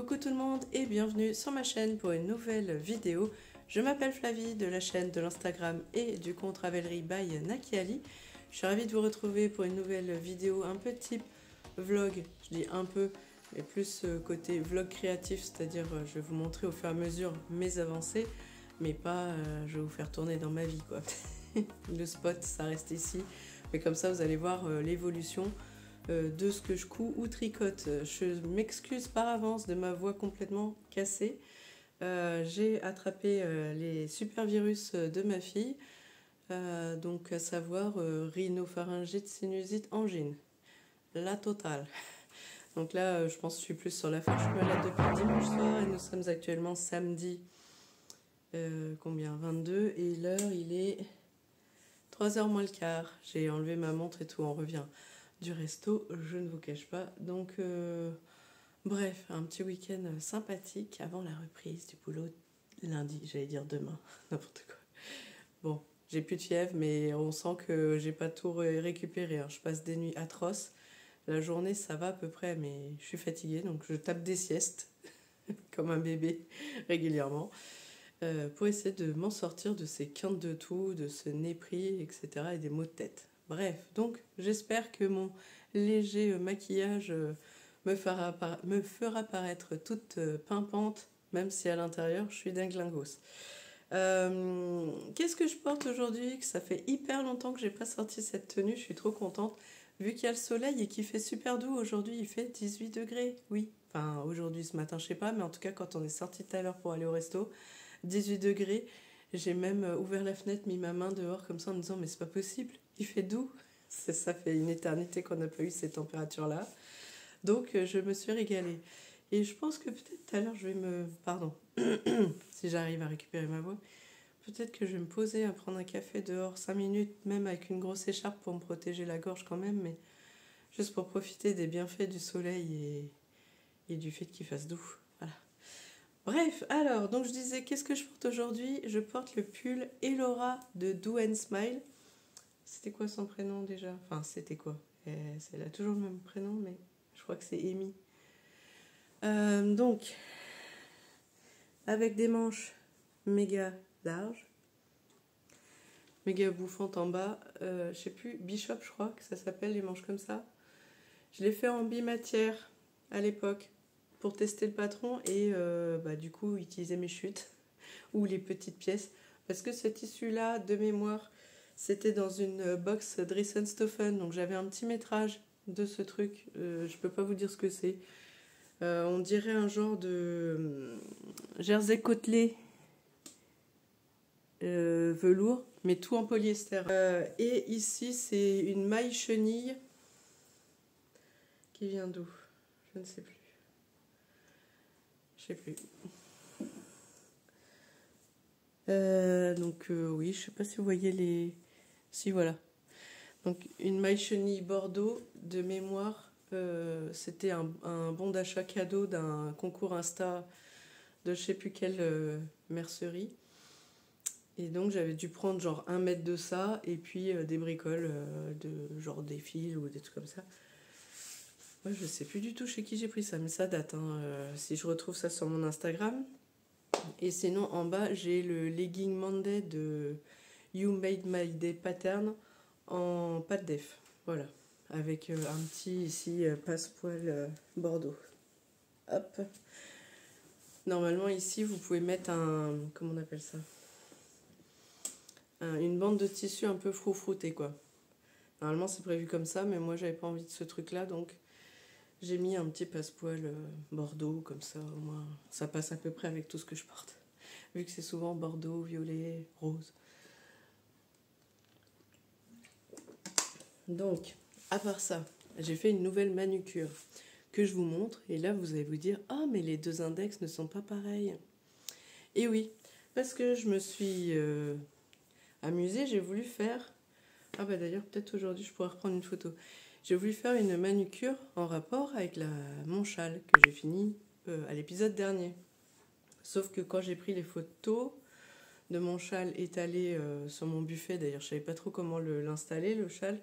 Coucou tout le monde et bienvenue sur ma chaîne pour une nouvelle vidéo. Je m'appelle Flavie de la chaîne de l'Instagram et du compte Ravelry by Naki Ali. Je suis ravie de vous retrouver pour une nouvelle vidéo un peu type vlog. Je dis un peu, mais plus côté vlog créatif, c'est-à-dire je vais vous montrer au fur et à mesure mes avancées, mais pas je vais vous faire tourner dans ma vie quoi. Le spot ça reste ici, mais comme ça vous allez voir l'évolution de ce que je couds ou tricote. Je m'excuse par avance de ma voix complètement cassée. J'ai attrapé les super virus de ma fille, donc à savoir rhinopharyngite, sinusite, angine. La totale. Donc là, je pense que je suis plus sur la fin. Je suis malade depuis dimanche soir et nous sommes actuellement samedi combien 22 et l'heure il est 3h moins le quart. J'ai enlevé ma montre et tout, on revient du resto, je ne vous cache pas. Donc, bref, un petit week-end sympathique avant la reprise du boulot lundi, j'allais dire demain, n'importe quoi. Bon, j'ai plus de fièvre, mais on sent que j'ai pas tout récupéré. Hein. Je passe des nuits atroces. La journée, ça va à peu près, mais je suis fatiguée, donc je tape des siestes, comme un bébé, régulièrement, pour essayer de m'en sortir de ces quintes de tout, de ce nez pris, etc., et des maux de tête. Bref, donc j'espère que mon léger maquillage me fera paraître toute pimpante, même si à l'intérieur je suis dinglingos. Qu'est-ce que je porte aujourd'hui? Ça fait hyper longtemps que j'ai pas sorti cette tenue, je suis trop contente. Vu qu'il y a le soleil et qu'il fait super doux, aujourd'hui il fait 18 degrés, oui. Enfin aujourd'hui ce matin je sais pas, mais en tout cas quand on est sorti tout à l'heure pour aller au resto, 18 degrés. J'ai même ouvert la fenêtre, mis ma main dehors comme ça en me disant mais c'est pas possible, il fait doux. Ça fait une éternité qu'on n'a pas eu ces températures-là. Donc je me suis régalée. Et je pense que peut-être tout à l'heure je vais me... Pardon, si j'arrive à récupérer ma voix. Peut-être que je vais me poser à prendre un café dehors 5 minutes, même avec une grosse écharpe pour me protéger la gorge quand même, mais juste pour profiter des bienfaits du soleil et du fait qu'il fasse doux. Voilà. Bref, alors, donc je disais, qu'est-ce que je porte aujourd'hui? Je porte le pull Elora de Do and Smile. C'était quoi son prénom déjà? Enfin, c'était quoi? Elle a toujours le même prénom, mais je crois que c'est Amy. Donc, avec des manches méga larges, méga bouffantes en bas. Je sais plus, Bishop, je crois que ça s'appelle, les manches comme ça. Je l'ai fait en bimatière à l'époque pour tester le patron et du coup utiliser mes chutes ou les petites pièces. Parce que ce tissu-là, de mémoire, c'était dans une box Dressenstoffen. Donc j'avais un petit métrage de ce truc. Je peux pas vous dire ce que c'est. On dirait un genre de jersey côtelé velours, mais tout en polyester. Et ici, c'est une maille chenille qui vient d'où? Je ne sais plus. Je sais plus. Oui, je sais pas si vous voyez les... Si, voilà. Donc une maille chenille Bordeaux de mémoire. C'était un bon d'achat cadeau d'un concours Insta de je sais plus quelle mercerie. Et donc j'avais dû prendre genre 1 mètre de ça et puis des bricoles de genre des fils ou des trucs comme ça. Moi je sais plus du tout chez qui j'ai pris ça, mais ça date. Hein. Si je retrouve ça sur mon Instagram. Et sinon en bas j'ai le legging Monday de You Made My Day pattern en pâte def. Voilà. Avec un petit ici passepoil bordeaux. Hop. Normalement ici vous pouvez mettre un... Comment on appelle ça? Une bande de tissu un peu froufrouté quoi. Normalement c'est prévu comme ça, mais moi j'avais pas envie de ce truc là, donc j'ai mis un petit passepoil bordeaux comme ça, au moins ça passe à peu près avec tout ce que je porte. Vu que c'est souvent bordeaux, violet, rose. Donc, à part ça, j'ai fait une nouvelle manucure que je vous montre, et là vous allez vous dire « Ah, mais les deux index ne sont pas pareils !» Et oui, parce que je me suis amusée, j'ai voulu faire... Ah bah d'ailleurs, peut-être aujourd'hui je pourrais reprendre une photo. J'ai voulu faire une manucure en rapport avec mon châle que j'ai fini à l'épisode dernier. Sauf que quand j'ai pris les photos de mon châle étalé sur mon buffet, d'ailleurs je savais pas trop comment l'installer le châle,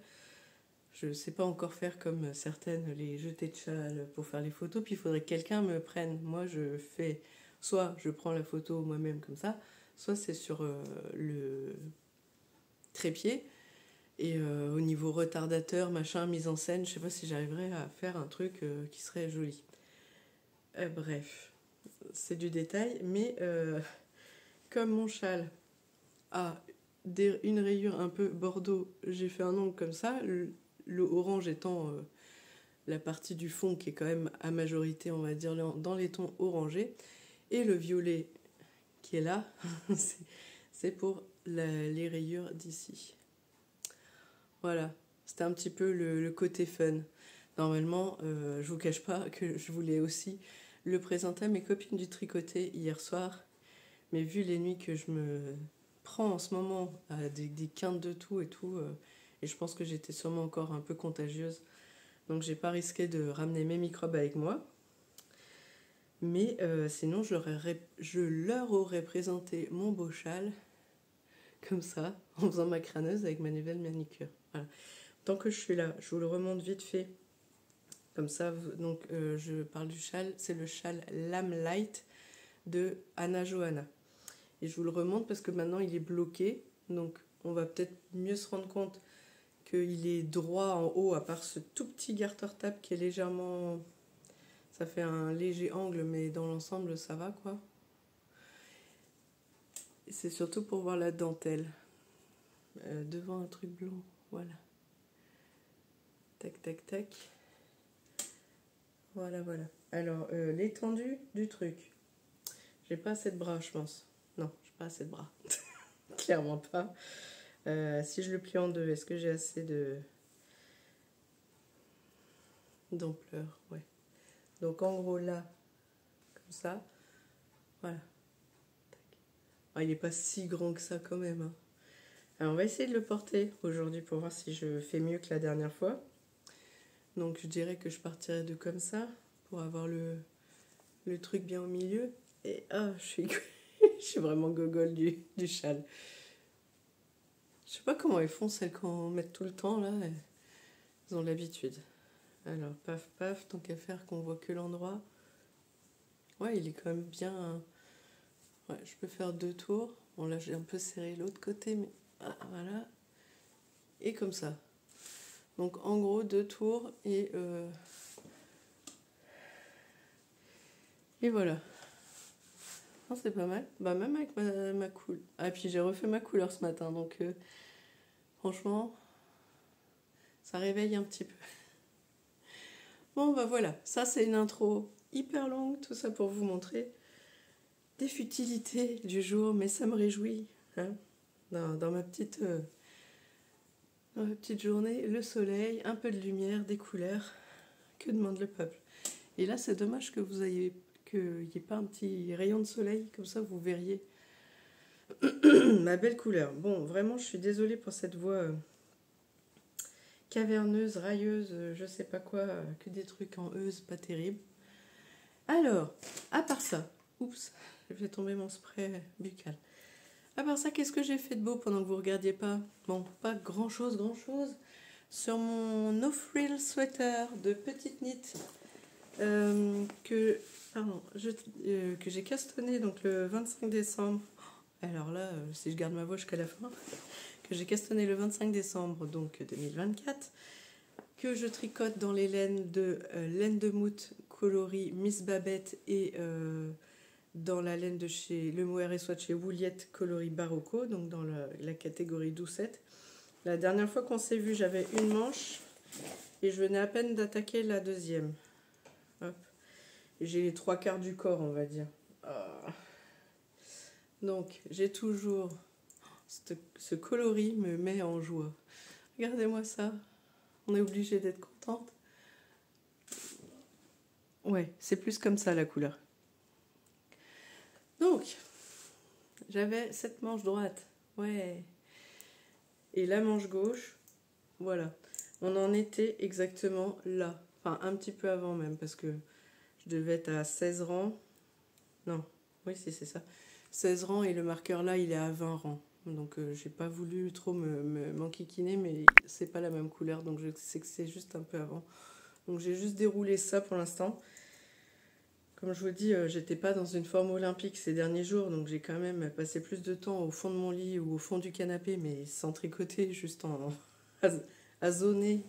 Je sais pas encore faire comme certaines, les jeter de châle pour faire les photos, puis il faudrait que quelqu'un me prenne. Moi, je fais, soit je prends la photo moi-même comme ça, soit c'est sur le trépied. Et au niveau retardateur, machin, mise en scène, je sais pas si j'arriverai à faire un truc qui serait joli. Bref, c'est du détail, mais comme mon châle a une rayure un peu bordeaux, j'ai fait un ongle comme ça, le orange étant la partie du fond qui est quand même à majorité, on va dire, dans les tons orangés, et le violet qui est là, c'est pour les rayures d'ici. Voilà, c'était un petit peu le côté fun. Normalement, je vous cache pas que je voulais aussi le présenter à mes copines du tricoté hier soir, mais vu les nuits que je me prends en ce moment à des quintes de tout, et je pense que j'étais sûrement encore un peu contagieuse, donc j'ai pas risqué de ramener mes microbes avec moi. Mais sinon, je leur aurais présenté mon beau châle, comme ça, en faisant ma crâneuse avec ma nouvelle manicure. Voilà. Tant que je suis là, je vous le remonte vite fait. Comme ça, donc je parle du châle, c'est le châle Lamb Light de Anna Johanna. Et je vous le remonte parce que maintenant il est bloqué, donc on va peut-être mieux se rendre compte qu'il est droit en haut, à part ce tout petit garter tab qui est légèrement... Ça fait un léger angle, mais dans l'ensemble, ça va, quoi. C'est surtout pour voir la dentelle. Devant un truc blanc, voilà. Tac, tac, tac. Voilà, voilà. Alors, l'étendue du truc. J'ai pas assez de bras, je pense. Non, j'ai pas assez de bras. Clairement pas. Si je le plie en deux, est-ce que j'ai assez d'ampleur? Ouais. Donc, en gros, là, comme ça. Voilà. Ah, il n'est pas si grand que ça quand même. Hein. Alors, on va essayer de le porter aujourd'hui pour voir si je fais mieux que la dernière fois. Donc, je dirais que je partirai de comme ça pour avoir le truc bien au milieu. Et je suis vraiment gogole du châle. Je sais pas comment elles font, celles qu'on met tout le temps là. Elles ont l'habitude. Alors, paf, paf, tant qu'à faire qu'on voit que l'endroit. Ouais, il est quand même bien... Ouais, je peux faire 2 tours. Bon, là, j'ai un peu serré l'autre côté, mais voilà. Et comme ça. Donc, en gros, 2 tours et voilà. Non, c'est pas mal. Bah, même avec ma couleur. Ah, puis j'ai refait ma couleur ce matin, donc franchement, ça réveille un petit peu. Bon, bah voilà. Ça, c'est une intro hyper longue, tout ça pour vous montrer des futilités du jour, mais ça me réjouit. Hein, dans ma petite journée, le soleil, un peu de lumière, des couleurs. Que demande le peuple? Et là, c'est dommage que vous ayez qu'il n'y ait pas un petit rayon de soleil, comme ça vous verriez ma belle couleur. Bon, vraiment, je suis désolée pour cette voix caverneuse, railleuse, je sais pas quoi, que des trucs en euse, pas terrible. Alors, à part ça, oups, j'ai fait tomber mon spray buccal. À part ça, qu'est-ce que j'ai fait de beau pendant que vous regardiez pas? Bon, pas grand-chose. Sur mon No Frill Sweater de petite knit que j'ai castonné donc le 25 décembre. Alors là, si je garde ma voix jusqu'à la fin, que j'ai castonné le 25 décembre donc 2024, que je tricote dans les laines de Mout coloris Miss Babette et dans la laine de chez Le Mohair et Soie de chez Wouliette coloris Barocco, donc dans la catégorie doucette. La dernière fois qu'on s'est vu, j'avais une manche et je venais à peine d'attaquer la deuxième. Hop. J'ai les 3/4 du corps, on va dire. Donc, j'ai toujours... Ce coloris me met en joie. Regardez-moi ça. On est obligé d'être contente. Ouais, c'est plus comme ça la couleur. Donc, j'avais cette manche droite. Ouais. Et la manche gauche, voilà. On en était exactement là. Enfin, un petit peu avant même, parce que je devais être à 16 rangs. Non, oui, c'est ça. 16 rangs et le marqueur là, il est à 20 rangs. Donc j'ai pas voulu trop m'enquiquiner, mais c'est pas la même couleur, donc je sais que c'est juste un peu avant. Donc j'ai juste déroulé ça pour l'instant. Comme je vous dis, j'étais pas dans une forme olympique ces derniers jours, donc j'ai quand même passé plus de temps au fond de mon lit ou au fond du canapé, mais sans tricoter, juste à zoner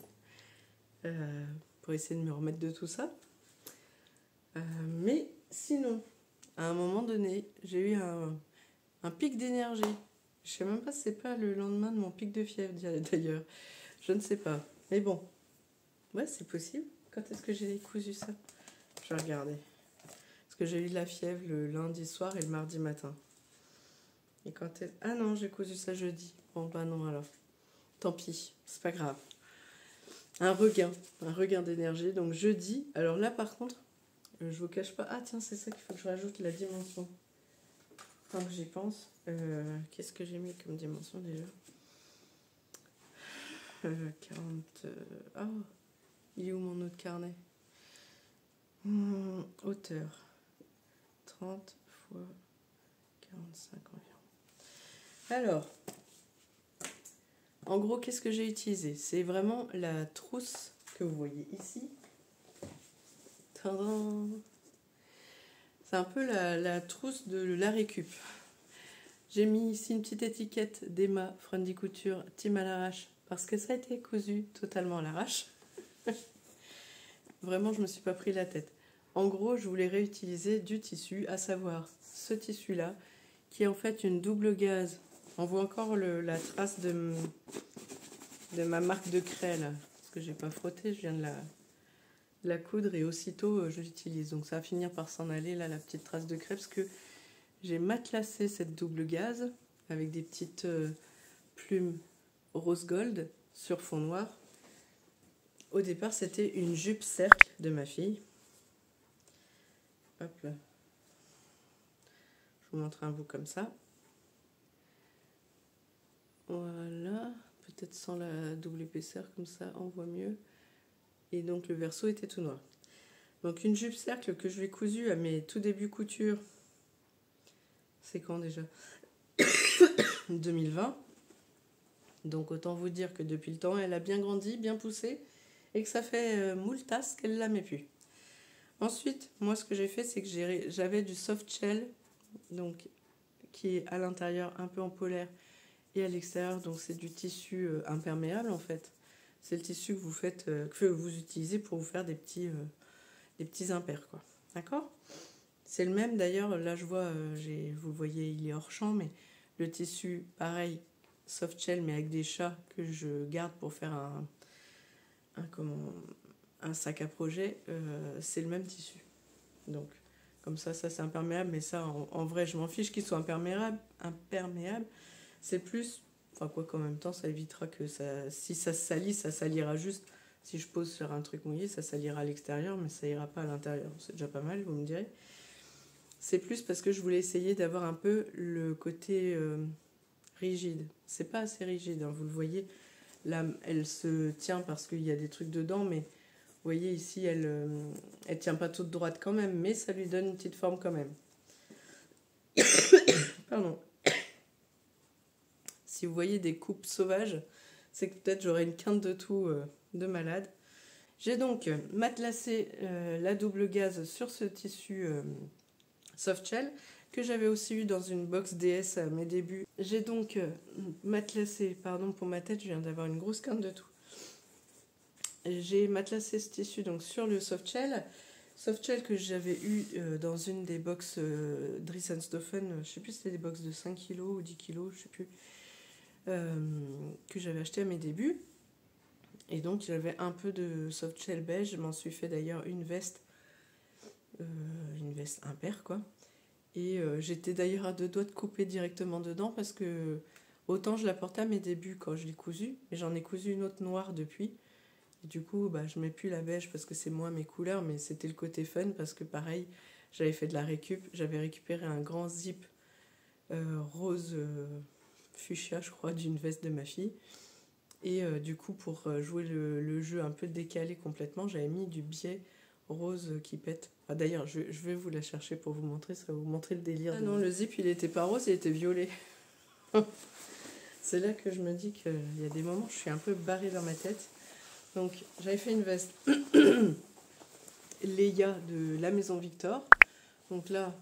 pour essayer de me remettre de tout ça. Mais sinon, à un moment donné, j'ai eu un pic d'énergie. Je sais même pas si c'est pas le lendemain de mon pic de fièvre d'ailleurs. Je ne sais pas. Mais bon, ouais, c'est possible. Quand est-ce que j'ai cousu ça? Je vais regarder. Parce que j'ai eu de la fièvre le lundi soir et le mardi matin. Et quand est... Ah non, j'ai cousu ça jeudi. Bon, bah non alors. Tant pis, c'est pas grave. Un regain d'énergie. Donc jeudi, alors là par contre, je vous cache pas. Ah tiens, c'est ça qu'il faut que je rajoute la dimension. Tant que j'y pense. Qu'est-ce que j'ai mis comme dimension déjà 40... Oh, il est où mon autre carnet hauteur. 30 fois 45 environ. Alors, en gros, qu'est-ce que j'ai utilisé? C'est vraiment la trousse que vous voyez ici. Tadam! C'est un peu la trousse de la récup. J'ai mis ici une petite étiquette d'Emma Friendly Couture Team à l'arrache parce que ça a été cousu totalement à l'arrache. Vraiment, je me suis pas pris la tête. En gros, je voulais réutiliser du tissu, à savoir ce tissu-là, qui est en fait une double gaze. On voit encore la trace de ma marque de craie, là, parce que j'ai pas frotté, je viens de la coudre et aussitôt je l'utilise. Donc ça va finir par s'en aller, là, la petite trace de craie, parce que j'ai matelassé cette double gaze avec des petites plumes rose gold sur fond noir. Au départ, c'était une jupe cercle de ma fille. Hop là. Je vous montre un bout comme ça. Voilà. Peut-être sans la double épaisseur, comme ça, on voit mieux. Et donc, le verso était tout noir. Donc, une jupe cercle que je vais cousu à mes tout débuts couture. C'est quand déjà 2020. Donc, autant vous dire que depuis le temps, elle a bien grandi, bien poussé. Et que ça fait moult tasses qu'elle ne la met plus. Ensuite, moi, ce que j'ai fait, c'est que j'avais du soft shell, donc, qui est à l'intérieur un peu en polaire et à l'extérieur, donc c'est du tissu imperméable en fait. C'est le tissu que vous faites, que vous utilisez pour vous faire des petits impairs, quoi. D'accord? C'est le même d'ailleurs. Là, je vois, vous voyez, il est hors champ, mais le tissu, pareil, soft shell, mais avec des chats que je garde pour faire un sac à projet, c'est le même tissu. Donc, comme ça c'est imperméable, mais ça, en vrai, je m'en fiche qu'il soit imperméable. C'est plus, enfin quoi qu'en même temps, ça évitera que si ça se salit, ça salira juste. Si je pose sur un truc mouillé, ça salira à l'extérieur, mais ça ira pas à l'intérieur. C'est déjà pas mal, vous me direz. C'est plus parce que je voulais essayer d'avoir un peu le côté rigide. C'est pas assez rigide, hein, vous le voyez. Là, elle se tient parce qu'il y a des trucs dedans, mais vous voyez ici, elle tient pas toute droite quand même, mais ça lui donne une petite forme quand même. Pardon. Si vous voyez des coupes sauvages, c'est que peut-être j'aurai une quinte de tout de malade. J'ai donc matelassé la double gaze sur ce tissu soft shell que j'avais aussi eu dans une box DS à mes débuts. J'ai donc matelassé, pardon pour ma tête, je viens d'avoir une grosse quinte de tout. J'ai matelassé ce tissu donc sur le soft shell que j'avais eu dans une des box Dries & Stoffen, je sais plus si c'était des box de 5 kg ou 10 kg, je sais plus, que j'avais acheté à mes débuts. Et donc j'avais un peu de soft shell beige, je m'en suis fait d'ailleurs une veste impair quoi. Et j'étais d'ailleurs à 2 doigts de couper directement dedans parce que autant je la portais à mes débuts quand je l'ai cousue, mais j'en ai cousu une autre noire depuis. Et du coup, je mets plus la beige parce que c'est moins mes couleurs, mais c'était le côté fun parce que pareil, j'avais fait de la récup, j'avais récupéré un grand zip rose fuchsia, je crois, d'une veste de ma fille. Et du coup, pour jouer le jeu un peu décalé complètement, j'avais mis du biais rose qui pète. Ah, d'ailleurs, je vais vous la chercher pour vous montrer, ça va vous montrer le délire. Ah non, le zip, il était pas rose, il était violet. C'est là que je me dis qu'il y a des moments où je suis un peu barrée dans ma tête. Donc j'avais fait une veste Léa de la Maison Victor. Donc là,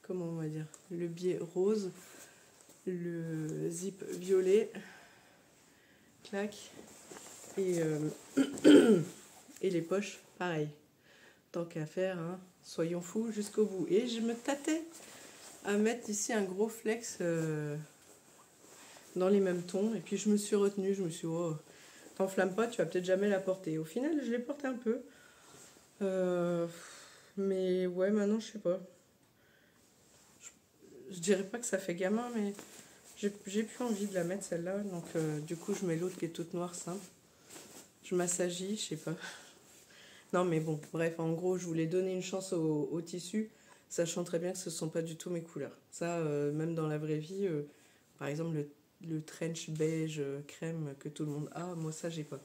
comment on va dire, le biais rose, le zip violet, clac, et, et les poches, pareil. Tant qu'à faire, hein, soyons fous jusqu'au bout. Et je me tâtais à mettre ici un gros flex dans les mêmes tons. Et puis je me suis retenue, je me suis dit, oh, t'enflamme pas, tu vas peut-être jamais la porter. Au final, je l'ai portée un peu. Mais ouais, maintenant, je sais pas. Je dirais pas que ça fait gamin, mais j'ai plus envie de la mettre celle-là. Donc du coup, je mets l'autre qui est toute noire, simple. Je m'assagis, je sais pas. Non, mais bon, bref, en gros, je voulais donner une chance au tissu, sachant très bien que ce ne sont pas du tout mes couleurs. Ça, même dans la vraie vie, par exemple, le trench beige crème que tout le monde a, moi, ça, j'ai pas.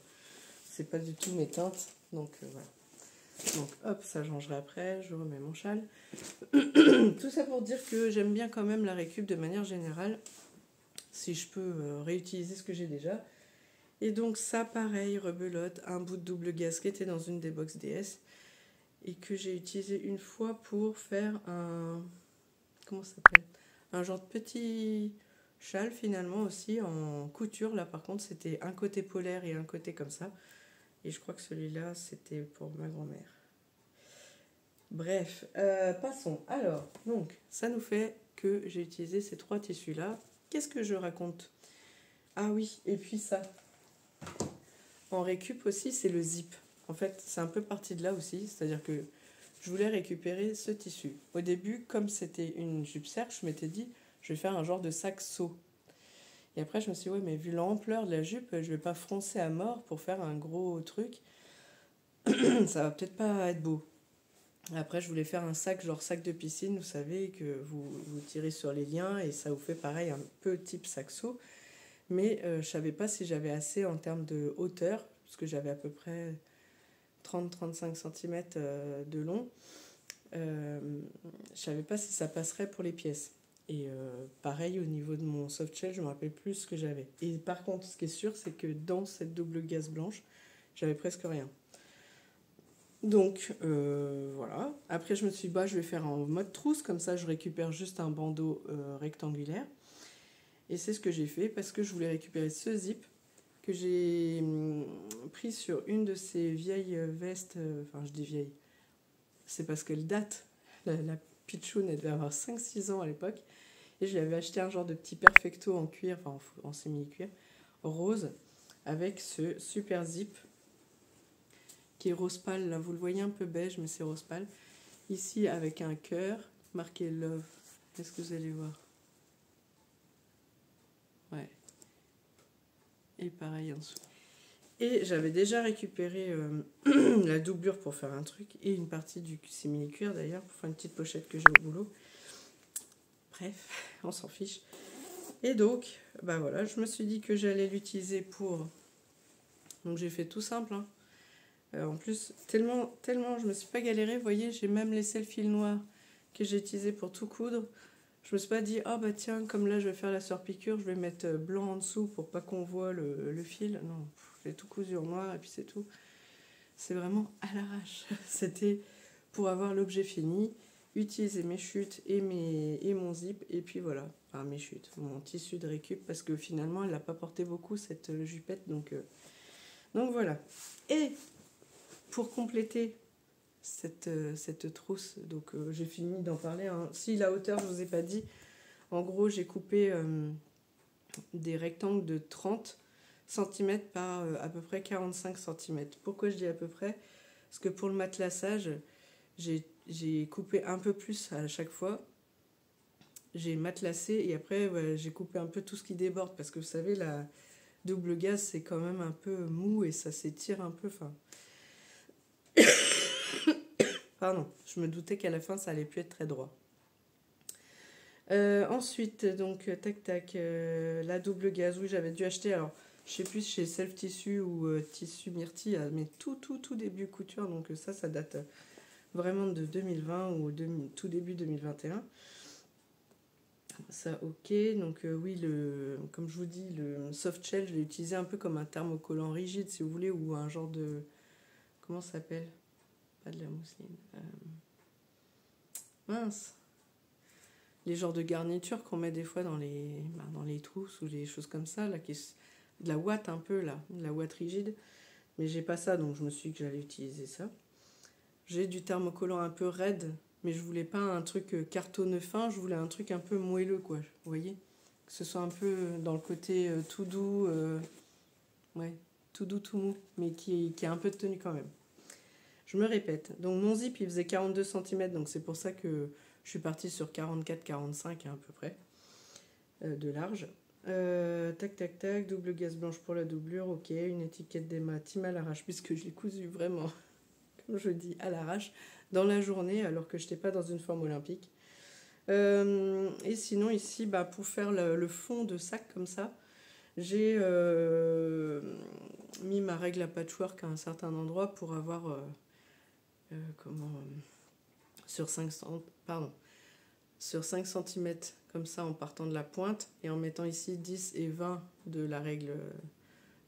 C'est pas du tout mes teintes, donc voilà. Donc hop, ça changerai après, je remets mon châle. Tout ça pour dire que j'aime bien quand même la récup de manière générale, si je peux réutiliser ce que j'ai déjà. Et donc ça, pareil, rebelote, un bout de double gaz qui était dans une des box DS et que j'ai utilisé une fois pour faire un... Comment ça s'appelle? Un genre de petit châle finalement aussi en couture. Là par contre, c'était un côté polaire et un côté comme ça. Et je crois que celui-là, c'était pour ma grand-mère. Bref, passons. Alors, donc, ça nous fait que j'ai utilisé ces 3 tissus-là. Qu'est-ce que je raconte? Ah oui, et puis ça. En récup aussi, c'est le zip. En fait, c'est un peu parti de là aussi. C'est-à-dire que je voulais récupérer ce tissu. Au début, comme c'était une jupe serge, je m'étais dit, je vais faire un genre de sac seau. Et après, je me suis dit, ouais, mais vu l'ampleur de la jupe, je vais pas froncer à mort pour faire un gros truc. Ça va peut-être pas être beau. Après, je voulais faire un sac, genre sac de piscine, vous savez, que vous tirez sur les liens et ça vous fait pareil, un peu type sac seau. Mais je savais pas si j'avais assez en termes de hauteur, parce que j'avais à peu près 30-35 cm de long. Je savais pas si ça passerait pour les pièces. Et pareil, au niveau de mon soft shell, je me rappelle plus ce que j'avais. Et par contre, ce qui est sûr, c'est que dans cette double gaze blanche, j'avais presque rien. Donc voilà. Après, je me suis dit, bah, je vais faire en mode trousse, comme ça je récupère juste un bandeau rectangulaire. Et c'est ce que j'ai fait parce que je voulais récupérer ce zip que j'ai pris sur une de ces vieilles vestes. Enfin, je dis vieille, c'est parce qu'elle date. La pitchoune, elle devait avoir 5-6 ans à l'époque. Et je lui avais acheté un genre de petit perfecto en cuir, enfin en semi-cuir, rose, avec ce super zip qui est rose pâle. Là, vous le voyez un peu beige, mais c'est rose pâle. Ici, avec un cœur marqué Love. Est-ce que vous allez voir? Ouais. Et pareil en dessous. Et j'avais déjà récupéré la doublure pour faire un truc et une partie du simili-cuir d'ailleurs pour faire une petite pochette que j'ai au boulot. Bref, on s'en fiche. Et donc, bah voilà, je me suis dit que j'allais l'utiliser pour... Donc j'ai fait tout simple. Hein. En plus, tellement, je me suis pas galérée. Vous voyez, j'ai même laissé le fil noir que j'ai utilisé pour tout coudre. Je me suis pas dit, ah bah tiens, comme là je vais faire la surpiqûre, je vais mettre blanc en dessous pour pas qu'on voit le fil. Non, j'ai tout cousu en noir et puis c'est tout. C'est vraiment à l'arrache. C'était pour avoir l'objet fini, utiliser mes chutes et mon zip, et puis voilà. Enfin, mes chutes, mon tissu de récup, parce que finalement, elle n'a pas porté beaucoup cette jupette, donc voilà. Et pour compléter cette trousse, donc j'ai fini d'en parler. Hein. Si la hauteur, je ne vous ai pas dit, en gros, j'ai coupé des rectangles de 30 cm par à peu près 45 cm. Pourquoi je dis à peu près? Parce que pour le matelassage, j'ai coupé un peu plus à chaque fois. J'ai matelassé et après ouais, j'ai coupé un peu tout ce qui déborde parce que vous savez, la double gaze c'est quand même un peu mou et ça s'étire un peu. Enfin... Pardon, je me doutais qu'à la fin ça allait plus être très droit. Ensuite, donc, tac, la double gaze, oui, j'avais dû acheter, alors, je sais plus chez Self Tissu ou Tissu Myrtille, mais tout début couture, donc ça date vraiment de 2020 ou tout début 2021. Ça, ok. Donc oui, comme je vous dis, le soft shell, je l'ai utilisé un peu comme un thermocollant rigide, si vous voulez, ou un genre de... Comment ça s'appelle? Pas de la mousseline. Mince. Les genres de garnitures qu'on met des fois dans les trousses ou les choses comme ça, là, de la ouate un peu, là, de la ouate rigide. Mais j'ai pas ça, donc je me suis dit que j'allais utiliser ça. J'ai du thermocollant un peu raide, mais je voulais pas un truc cartonneux fin, je voulais un truc un peu moelleux, quoi. Vous voyez? Que ce soit un peu dans le côté tout doux, ouais, tout doux, tout mou, mais qui a un peu de tenue quand même. Je me répète. Donc mon zip, il faisait 42 cm, donc c'est pour ça que je suis partie sur 44-45 à peu près de large. Tac, tac, tac, double gaze blanche pour la doublure, ok. Une étiquette d'Emma Team à l'arrache, puisque je l'ai cousu vraiment, comme je dis, à l'arrache, dans la journée, alors que je n'étais pas dans une forme olympique. Et sinon, ici, bah, pour faire le fond de sac comme ça, j'ai mis ma règle à patchwork à un certain endroit pour avoir sur 5 cm comme ça en partant de la pointe et en mettant ici 10 et 20 de la règle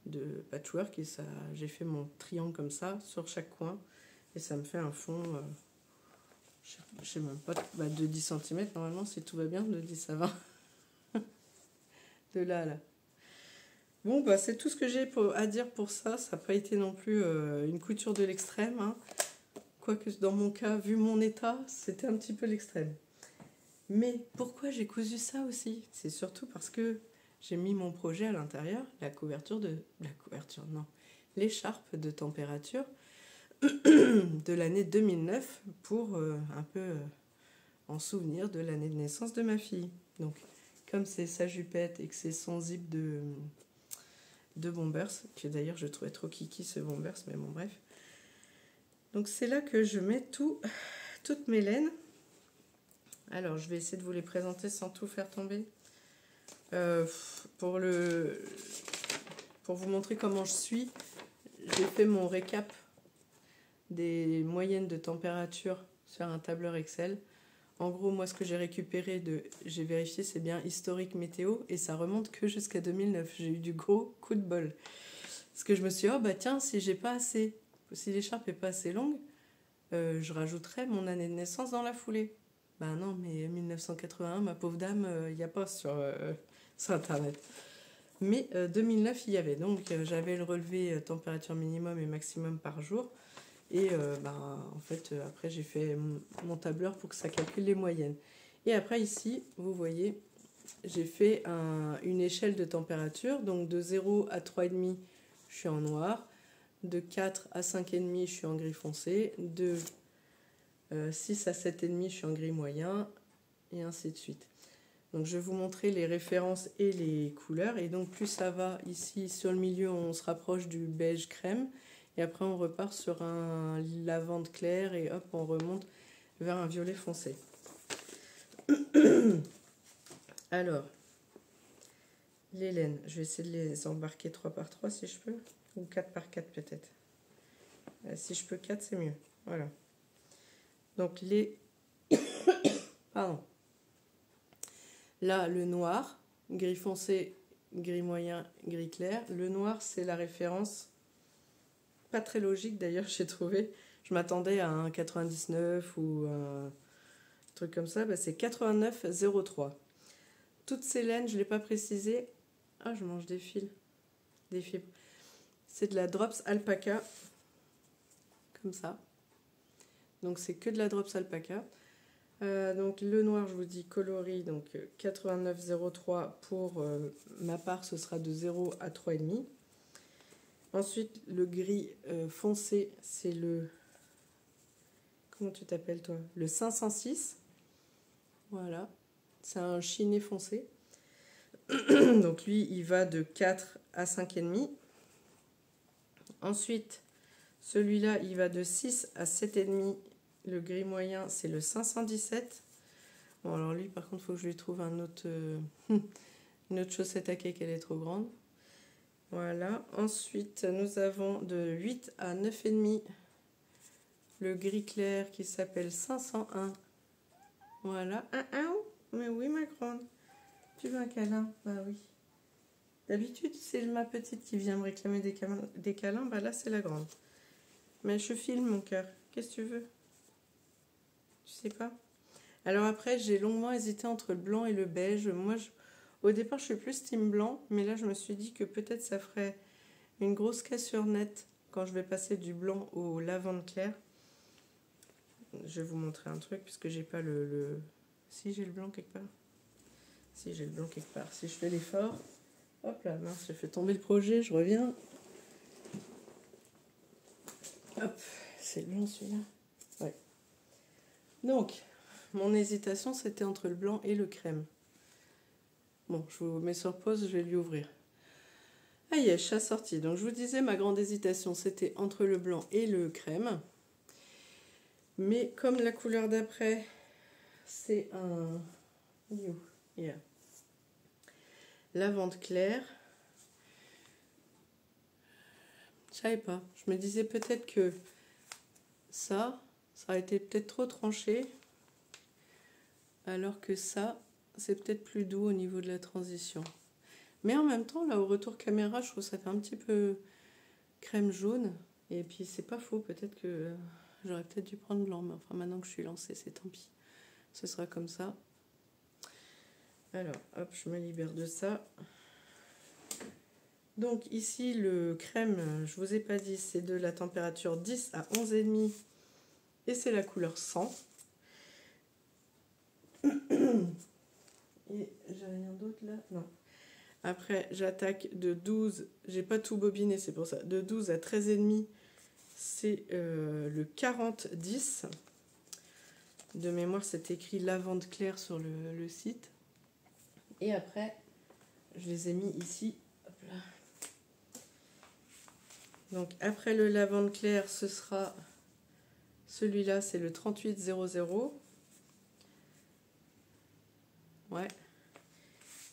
de patchwork, et ça, j'ai fait mon triangle comme ça sur chaque coin et ça me fait un fond je sais même pas, de 10 cm normalement si tout va bien, de 10 à 20 de là à là. Bon, bah, c'est tout ce que j'ai à dire pour ça. Ça n'a pas été non plus une couture de l'extrême, hein. Quoique dans mon cas, vu mon état, c'était un petit peu l'extrême. Mais pourquoi j'ai cousu ça aussi? C'est surtout parce que j'ai mis mon projet à l'intérieur, l'écharpe de température de l'année 2009 pour un peu en souvenir de l'année de naissance de ma fille. Donc, comme c'est sa jupette et que c'est son zip de Bombers, que d'ailleurs je trouvais trop kiki ce Bombers, mais bon, bref. Donc, c'est là que je mets toutes mes laines. Alors, je vais essayer de vous les présenter sans tout faire tomber. Pour vous montrer comment je suis, j'ai fait mon récap des moyennes de température sur un tableur Excel. En gros, moi, ce que j'ai récupéré j'ai vérifié, c'est bien historique météo et ça remonte que jusqu'à 2009. J'ai eu du gros coup de bol. Parce que je me suis dit, oh bah tiens, si l'écharpe n'est pas assez longue, je rajouterai mon année de naissance dans la foulée. Bah non, mais 1981, ma pauvre dame, il n'y a pas sur Internet. Mais 2009, il y avait. Donc, j'avais le relevé température minimum et maximum par jour. Et en fait, après, j'ai fait mon tableur pour que ça calcule les moyennes. Et après, ici, vous voyez, j'ai fait une échelle de température. Donc, de 0 à 3,5, je suis en noir. De 4 à 5,5, je suis en gris foncé. De 6 à 7,5, je suis en gris moyen. Et ainsi de suite. Donc, je vais vous montrer les références et les couleurs. Et donc, plus ça va, ici, sur le milieu, on se rapproche du beige crème. Et après, on repart sur un lavande clair et hop, on remonte vers un violet foncé. Alors, les laines, je vais essayer de les embarquer 3 par 3 si je peux, ou 4 par 4 peut-être. Si je peux 4, c'est mieux. Voilà. Donc, Pardon. Là, le noir, gris foncé, gris moyen, gris clair. Le noir, c'est la référence. Pas très logique d'ailleurs, j'ai trouvé. Je m'attendais à un 99 ou un truc comme ça. Bah, c'est 89,03. Toutes ces laines, je ne l'ai pas précisé. Ah, je mange des fils. Des fibres. C'est de la Drops Alpaca. Comme ça. Donc c'est que de la Drops Alpaca. Donc le noir, je vous dis coloris. Donc 89,03 pour ma part, ce sera de 0 à 3,5. Ensuite, le gris foncé, c'est le... Comment tu t'appelles, toi? Le 506. Voilà. C'est un chiné foncé. Donc, lui, il va de 4 à 5,5. Ensuite, celui-là, il va de 6 à 7,5. Le gris moyen, c'est le 517. Bon, alors lui, par contre, il faut que je lui trouve une autre chaussette à cake, elle est trop grande. Voilà. Ensuite, nous avons de 8 à 9,5 le gris clair qui s'appelle 501. Voilà. Mais oui, ma grande. Tu veux un câlin? Bah oui. D'habitude, c'est ma petite qui vient me réclamer des câlins. Bah là, c'est la grande. Mais je filme mon cœur. Qu'est-ce que tu veux? Tu sais pas? Alors après, j'ai longuement hésité entre le blanc et le beige. Moi, au départ, je suis plus team blanc. Mais là, je me suis dit que peut-être ça ferait une grosse cassure nette quand je vais passer du blanc au lavande clair. Je vais vous montrer un truc puisque j'ai pas le... Si, j'ai le blanc quelque part. Si, j'ai le blanc quelque part. Si je fais l'effort... Hop là, mince, j'ai fait tomber le projet, je reviens. Hop, c'est le blanc celui-là. Ouais. Donc, mon hésitation, c'était entre le blanc et le crème. Bon, je vous mets sur pause, je vais lui ouvrir. Ah yes, chat sorti. Donc, je vous disais, ma grande hésitation, c'était entre le blanc et le crème. Mais comme la couleur d'après, c'est un... Yeah. Lavande claire. Je savais pas. Je me disais peut-être que ça a été peut-être trop tranché. Alors que ça, c'est peut-être plus doux au niveau de la transition. Mais en même temps, là, au retour caméra, je trouve que ça fait un petit peu crème jaune. Et puis, c'est pas faux. Peut-être que j'aurais peut-être dû prendre blanc. Mais enfin, maintenant que je suis lancée, c'est tant pis. Ce sera comme ça. Alors, hop, je me libère de ça. Donc ici, le crème, je vous ai pas dit, c'est de la température 10 à 11,5 et c'est la couleur 100. Et j'ai rien d'autre là? Non. Après, j'attaque de 12, j'ai pas tout bobiné, c'est pour ça. De 12 à 13,5, c'est le 40-10. De mémoire, c'est écrit lavande claire sur le site. Et après, je les ai mis ici. Hop là. Donc après le lavande clair, ce sera celui-là, c'est le 3800. Ouais.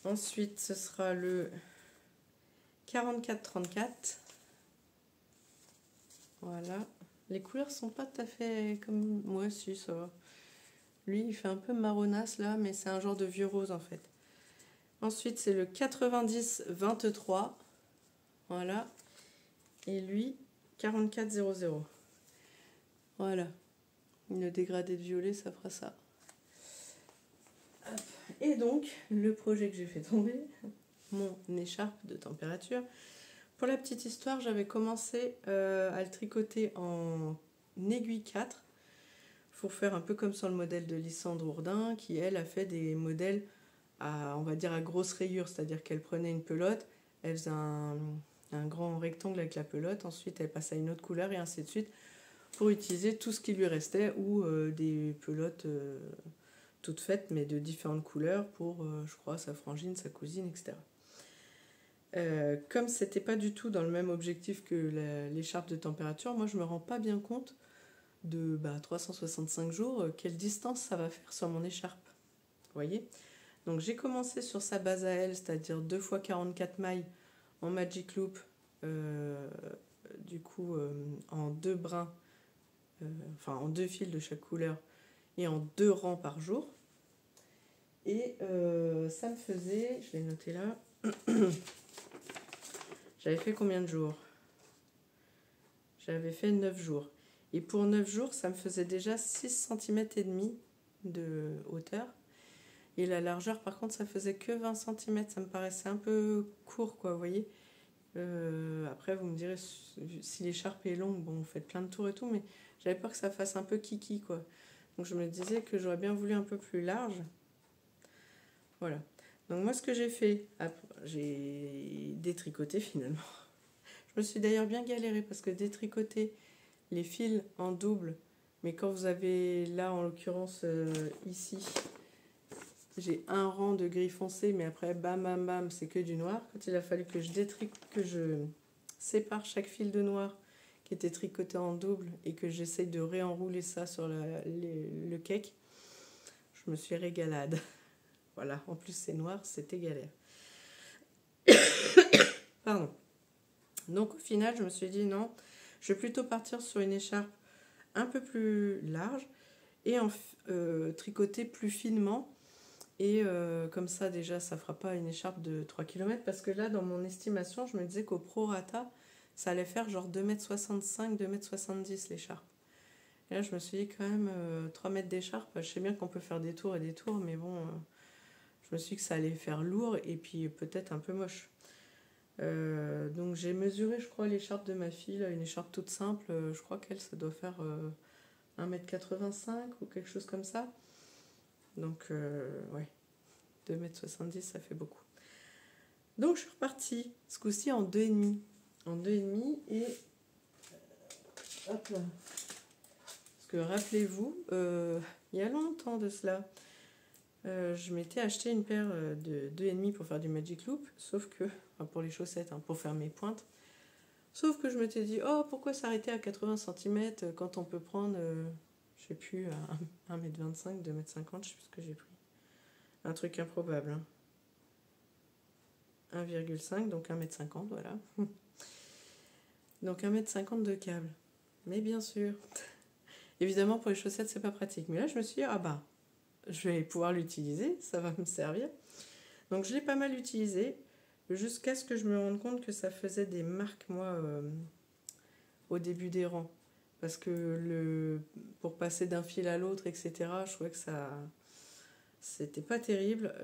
Ensuite, ce sera le 4434. Voilà. Les couleurs sont pas tout à fait comme moi, si ça va. Lui, il fait un peu marronasse là, mais c'est un genre de vieux rose en fait. Ensuite, c'est le 9023. Voilà. Et lui, 4400. Voilà. Une dégradé de violet, ça fera ça. Hop. Et donc, le projet que j'ai fait tomber, mon écharpe de température. Pour la petite histoire, j'avais commencé à le tricoter en aiguille 4 pour faire un peu comme sur le modèle de Lysandre Ourdin, qui elle a fait des modèles à, on va dire, à grosse rayure, c'est-à-dire qu'elle prenait une pelote, elle faisait un grand rectangle avec la pelote, ensuite elle passait à une autre couleur et ainsi de suite, pour utiliser tout ce qui lui restait, ou des pelotes toutes faites, mais de différentes couleurs, pour, je crois, sa frangine, sa cousine, etc. Comme c'était pas du tout dans le même objectif que l'écharpe de température, moi je me rends pas bien compte de 365 jours, quelle distance ça va faire sur mon écharpe. Vous voyez? Donc j'ai commencé sur sa base à elle, c'est-à-dire 2 x 44 mailles en Magic Loop, du coup en 2 brins, enfin en 2 fils de chaque couleur et en 2 rangs par jour. Et ça me faisait, je l'ai noté là, j'avais fait combien de jours? J'avais fait 9 jours. Et pour 9 jours, ça me faisait déjà 6 cm et demi de hauteur. Et la largeur, par contre, ça faisait que 20 cm. Ça me paraissait un peu court, quoi, vous voyez. Après, vous me direz, si l'écharpe est longue, bon, vous faites plein de tours et tout, mais j'avais peur que ça fasse un peu kiki, quoi. Donc je me disais que j'aurais bien voulu un peu plus large. Voilà. Donc moi, ce que j'ai fait, j'ai détricoté finalement. Je me suis d'ailleurs bien galérée parce que détricoter les fils en double, mais quand vous avez là, en l'occurrence, ici, j'ai un rang de gris foncé, mais après, bam, bam, bam, c'est que du noir. Quand il a fallu que je sépare chaque fil de noir qui était tricoté en double et que j'essaye de réenrouler ça sur le cake, je me suis régalade. Voilà, en plus c'est noir, c'était galère. Pardon. Donc au final, je me suis dit non, je vais plutôt partir sur une écharpe un peu plus large et tricoter plus finement. Et comme ça, déjà, ça fera pas une écharpe de 3 km. Parce que là, dans mon estimation, je me disais qu'au prorata, ça allait faire genre 2,65 m, 2,70 m l'écharpe. Et là, je me suis dit quand même 3 mètres d'écharpe. Je sais bien qu'on peut faire des tours et des tours, mais bon, je me suis dit que ça allait faire lourd et puis peut-être un peu moche. Donc j'ai mesuré, je crois, l'écharpe de ma fille, là, une écharpe toute simple. Je crois qu'elle, ça doit faire 1,85 m ou quelque chose comme ça. Donc, ouais, 2,70 m, ça fait beaucoup. Donc, je suis repartie, ce coup-ci en 2,5. En 2,5 et... hop là. Parce que rappelez-vous, il y a longtemps de cela, je m'étais acheté une paire de 2,5 pour faire du Magic Loop, sauf que, enfin pour les chaussettes, hein, pour faire mes pointes, sauf que je m'étais dit, oh, pourquoi s'arrêter à 80 cm quand on peut prendre, je sais plus, 1,25 m, 2,50 m, je sais plus ce que j'ai pris. Un truc improbable. Hein. 1,5, donc 1,50 m, voilà. Donc 1,50 m de câble. Mais bien sûr. Évidemment, pour les chaussettes, c'est pas pratique. Mais là, je me suis dit, ah bah, je vais pouvoir l'utiliser, ça va me servir. Donc je l'ai pas mal utilisé, jusqu'à ce que je me rende compte que ça faisait des marques, moi, au début des rangs. Parce que pour passer d'un fil à l'autre, etc., je trouvais que ça... C'était pas terrible.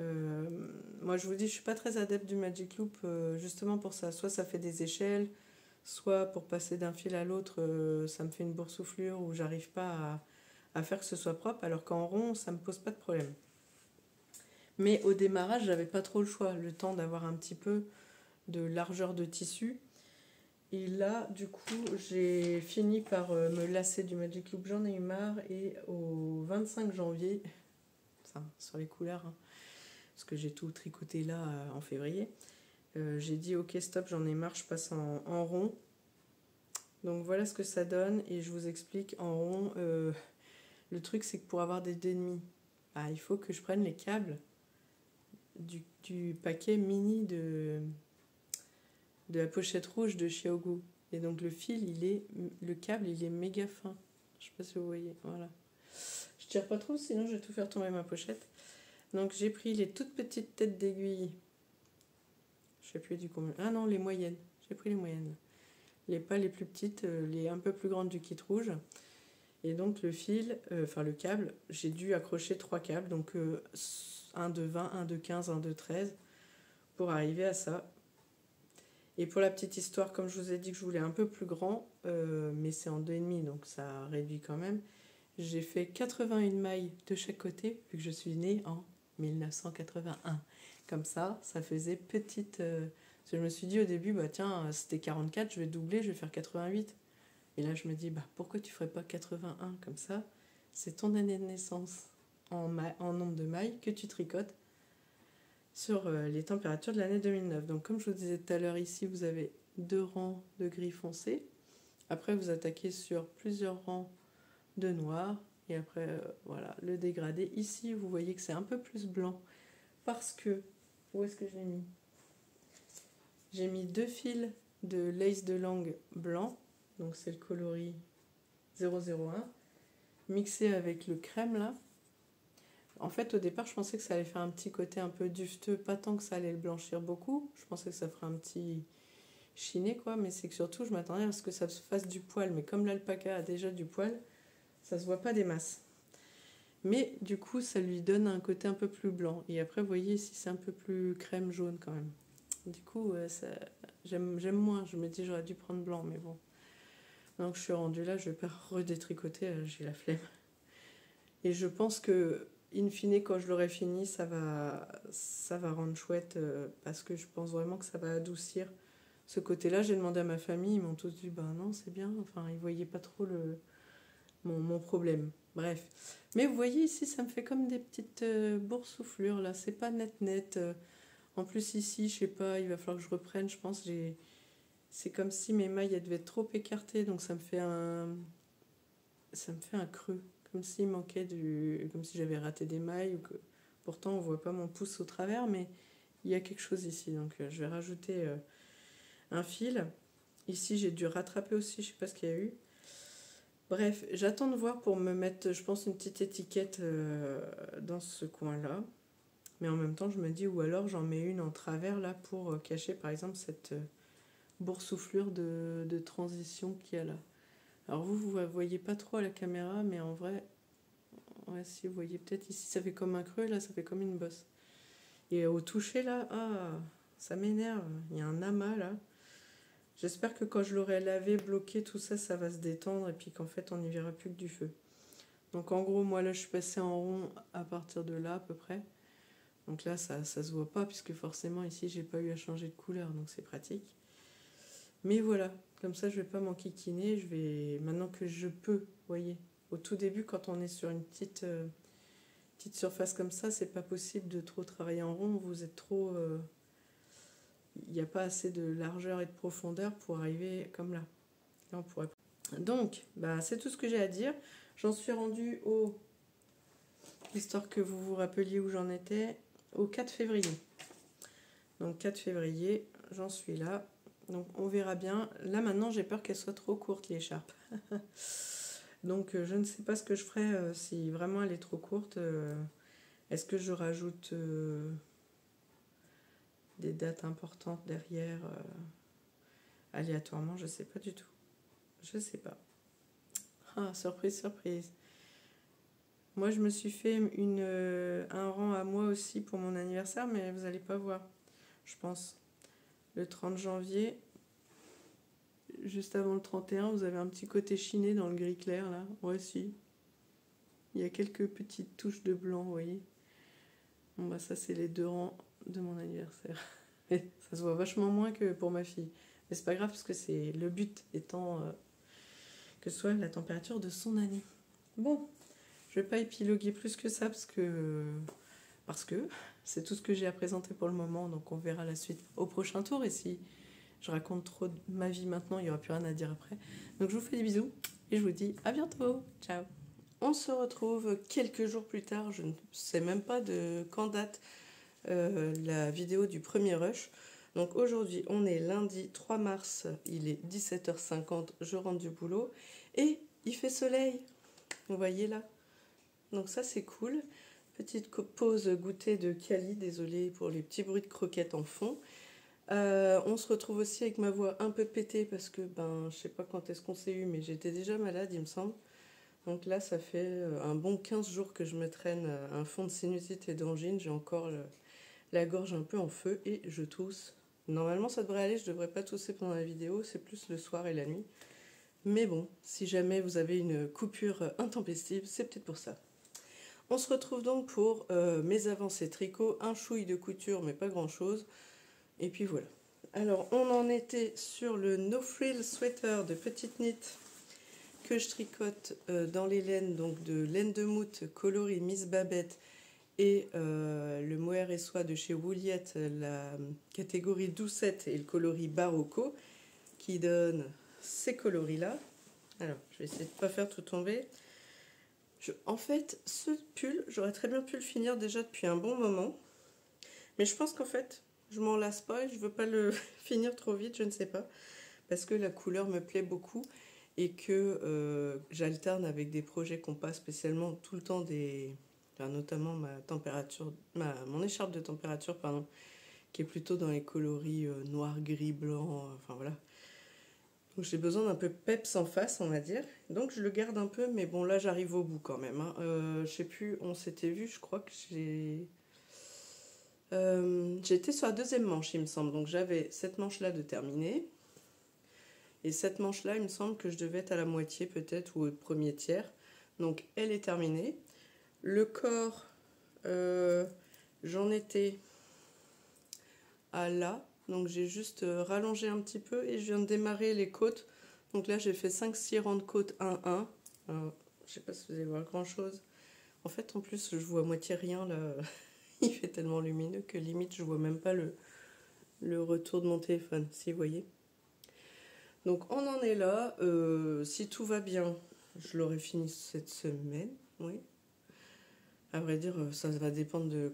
Moi, je vous dis, je suis pas très adepte du Magic Loop, justement pour ça. Soit ça fait des échelles, soit pour passer d'un fil à l'autre, ça me fait une boursouflure où j'arrive pas à faire que ce soit propre, alors qu'en rond, ça me pose pas de problème. Mais au démarrage, j'avais pas trop le choix, le temps d'avoir un petit peu de largeur de tissu. Et là, du coup, j'ai fini par me lasser du Magic Loop, j'en ai eu marre. Et au 25 janvier, enfin, sur les couleurs, hein, parce que j'ai tout tricoté là en février, j'ai dit ok stop, j'en ai marre, je passe en rond. Donc voilà ce que ça donne, et je vous explique en rond. Le truc, c'est que pour avoir des demi, bah, il faut que je prenne les câbles du paquet mini de la pochette rouge de chez Ogu. Et donc le câble, il est méga fin. Je sais pas si vous voyez, voilà. Je tire pas trop, sinon je vais tout faire tomber ma pochette. Donc j'ai pris les toutes petites têtes d'aiguille. Je sais plus du combien. Ah non, les moyennes. J'ai pris les moyennes. Pas les plus petites, les un peu plus grandes du kit rouge. Et donc le fil, enfin le câble, j'ai dû accrocher 3 câbles. Donc un de 20, un de 15, un de 13 pour arriver à ça. Et pour la petite histoire, comme je vous ai dit que je voulais un peu plus grand, mais c'est en 2,5, donc ça réduit quand même. J'ai fait 81 mailles de chaque côté, vu que je suis née en 1981. Comme ça faisait petite... je me suis dit au début, bah tiens, c'était 44, je vais doubler, je vais faire 88. Et là, je me dis, bah pourquoi tu ferais pas 81 comme ça? C'est ton année de naissance en nombre de mailles que tu tricotes sur les températures de l'année 2009. Donc comme je vous disais tout à l'heure, ici vous avez 2 rangs de gris foncé. Après vous attaquez sur plusieurs rangs de noir. Et après voilà, le dégradé. Ici vous voyez que c'est un peu plus blanc. Parce que, où est-ce que je l'ai mis? J'ai mis 2 fils de lace de langue blanc. Donc c'est le coloris 001. Mixé avec le crème là. En fait, au départ, je pensais que ça allait faire un petit côté un peu dufteux, pas tant que ça allait le blanchir beaucoup. Je pensais que ça ferait un petit chiné, quoi, mais c'est que surtout, je m'attendais à ce que ça se fasse du poil. Mais comme l'alpaca a déjà du poil, ça se voit pas des masses. Mais du coup, ça lui donne un côté un peu plus blanc. Et après, vous voyez ici, c'est un peu plus crème jaune quand même. Du coup, j'aime moins. Je me dis, j'aurais dû prendre blanc, mais bon. Donc, je suis rendue là, je vais pas redétricoter, j'ai la flemme. Et je pense que in fine, quand je l'aurai fini, ça va rendre chouette parce que je pense vraiment que ça va adoucir ce côté-là. J'ai demandé à ma famille, ils m'ont tous dit bah non, c'est bien. Enfin, ils voyaient pas trop mon problème. Bref. Mais vous voyez ici, ça me fait comme des petites boursouflures là. C'est pas net. En plus, ici, je sais pas, il va falloir que je reprenne. Je pense c'est comme si mes mailles elles devaient être trop écartées, donc ça me fait un creux. Comme s'il manquait comme si j'avais raté des mailles ou que pourtant on voit pas mon pouce au travers, mais il y a quelque chose ici. Donc je vais rajouter un fil. Ici j'ai dû rattraper aussi, je sais pas ce qu'il y a eu. Bref, j'attends de voir pour me mettre, je pense, une petite étiquette dans ce coin-là. Mais en même temps, je me dis, ou alors j'en mets une en travers là pour cacher par exemple cette boursouflure de transition qu'il y a là. Alors vous voyez pas trop à la caméra, mais en vrai, ouais, si vous voyez peut-être ici, ça fait comme un creux, là ça fait comme une bosse. Et au toucher là, ah, ça m'énerve, il y a un amas là. J'espère que quand je l'aurai lavé, bloqué, tout ça, ça va se détendre et puis qu'en fait on n'y verra plus que du feu. Donc en gros, moi là je suis passée en rond à partir de là à peu près. Donc là ça se voit pas puisque forcément ici j'ai pas eu à changer de couleur, donc c'est pratique. Mais voilà, comme ça je vais pas m'enquiquiner, je vais, maintenant que je peux, vous voyez. Au tout début quand on est sur une petite surface comme ça, c'est pas possible de trop travailler en rond, vous êtes trop... il n'y a pas assez de largeur et de profondeur pour arriver comme là. Là on pourrait... Donc, bah, c'est tout ce que j'ai à dire. J'en suis rendue au... Histoire que vous vous rappeliez où j'en étais, au 4 février. Donc 4 février, j'en suis là. Donc on verra bien. Là maintenant, j'ai peur qu'elle soit trop courte l'écharpe. Donc je ne sais pas ce que je ferai si vraiment elle est trop courte. Est-ce que je rajoute des dates importantes derrière aléatoirement? Je sais pas du tout. Je sais pas. Ah, surprise, surprise. Moi, je me suis fait un rang à moi aussi pour mon anniversaire, mais vous n'allez pas voir, je pense. Le 30 janvier, juste avant le 31, vous avez un petit côté chiné dans le gris clair, là. Ouais, si. Il y a quelques petites touches de blanc, vous voyez. Bon, bah ça, c'est les 2 rangs de mon anniversaire. Et ça se voit vachement moins que pour ma fille. Mais c'est pas grave, parce que c'est le but étant que ce soit la température de son année. Bon, je vais pas épiloguer plus que ça, parce que c'est tout ce que j'ai à présenter pour le moment, donc on verra la suite au prochain tour. Et si je raconte trop de ma vie maintenant, il n'y aura plus rien à dire après. Donc je vous fais des bisous et je vous dis à bientôt. Ciao. On se retrouve quelques jours plus tard, je ne sais même pas de quand date la vidéo du premier rush. Donc aujourd'hui, on est lundi 3 mars, il est 17h50, je rentre du boulot et il fait soleil. Vous voyez là? Donc ça c'est cool. Petite pause goûter de Cali, désolée pour les petits bruits de croquettes en fond. On se retrouve aussi avec ma voix un peu pétée parce que je sais pas quand est-ce qu'on s'est eu, mais j'étais déjà malade il me semble. Donc là ça fait un bon 15 jours que je me traîne un fond de sinusite et d'angine. J'ai encore la gorge un peu en feu et je tousse. Normalement ça devrait aller, je devrais pas tousser pendant la vidéo, c'est plus le soir et la nuit. Mais bon, si jamais vous avez une coupure intempestive, c'est peut-être pour ça. On se retrouve donc pour mes avancées tricot, un chouille de couture mais pas grand chose. Et puis voilà. Alors on en était sur le No Frill Sweater de Petite Knit que je tricote dans les laines, donc de laine de moute coloris Miss Babette et le mohair et soie de chez Wouliette, la catégorie doucette et le coloris Barocco qui donne ces coloris là. Alors je vais essayer de ne pas faire tout tomber. En fait, ce pull, j'aurais très bien pu le finir déjà depuis un bon moment. Mais je pense qu'en fait, je m'en lasse pas et je veux pas le finir trop vite, je ne sais pas. Parce que la couleur me plaît beaucoup et que j'alterne avec des projets qui n'ont pas spécialement tout le temps notamment mon écharpe de température, pardon, qui est plutôt dans les coloris noir, gris, blanc, enfin voilà. Donc j'ai besoin d'un peu peps en face, on va dire. Donc je le garde un peu, mais bon là j'arrive au bout quand même. Hein. Je sais plus, on s'était vu, je crois que j'étais sur la deuxième manche, il me semble. Donc j'avais cette manche-là de terminer. Et cette manche-là, il me semble que je devais être à la moitié peut-être, ou au premier tiers. Donc elle est terminée. Le corps, j'en étais à là. Donc j'ai juste rallongé un petit peu et je viens de démarrer les côtes. Donc là j'ai fait 5-6 rangs de côtes 1-1. Je sais pas si vous allez voir grand chose. En fait en plus je vois à moitié rien là. Il fait tellement lumineux que limite je vois même pas le retour de mon téléphone, si vous voyez. Donc on en est là. Si tout va bien, je l'aurai fini cette semaine. Oui. À vrai dire, ça va dépendre de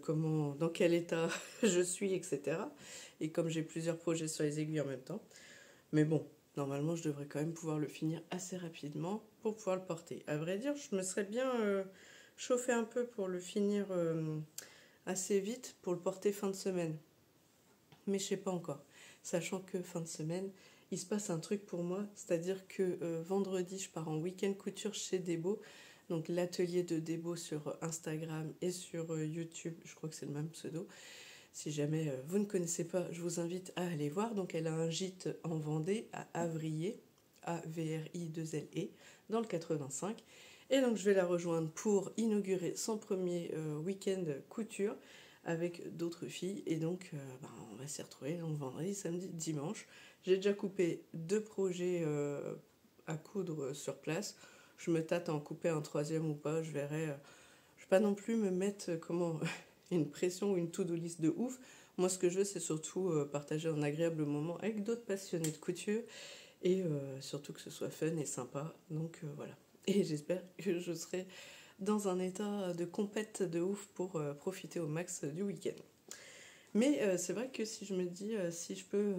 dans quel état je suis, etc. Et comme j'ai plusieurs projets sur les aiguilles en même temps. Mais bon, normalement, je devrais quand même pouvoir le finir assez rapidement pour pouvoir le porter. À vrai dire, je me serais bien chauffé un peu pour le finir assez vite pour le porter fin de semaine. Mais je sais pas encore. Sachant que fin de semaine, il se passe un truc pour moi. C'est-à-dire que vendredi, je pars en week-end couture chez Debo. Donc l'atelier de Debo sur Instagram et sur YouTube. Je crois que c'est le même pseudo. Si jamais vous ne connaissez pas, je vous invite à aller voir. Donc elle a un gîte en Vendée, à Avrier, A-V-R-I-2-L-E, dans le 85. Et donc je vais la rejoindre pour inaugurer son premier week-end couture avec d'autres filles. Et donc on va s'y retrouver donc, vendredi, samedi, dimanche. J'ai déjà coupé 2 projets à coudre sur place. Je me tâte à en couper un 3e ou pas, je verrai. Je ne vais pas non plus me mettre une pression ou une to-do list de ouf. Moi, ce que je veux, c'est surtout partager un agréable moment avec d'autres passionnés de couture et surtout que ce soit fun et sympa. Donc voilà. Et j'espère que je serai dans un état de compète de ouf pour profiter au max du week-end. Mais c'est vrai que si je me dis, si je peux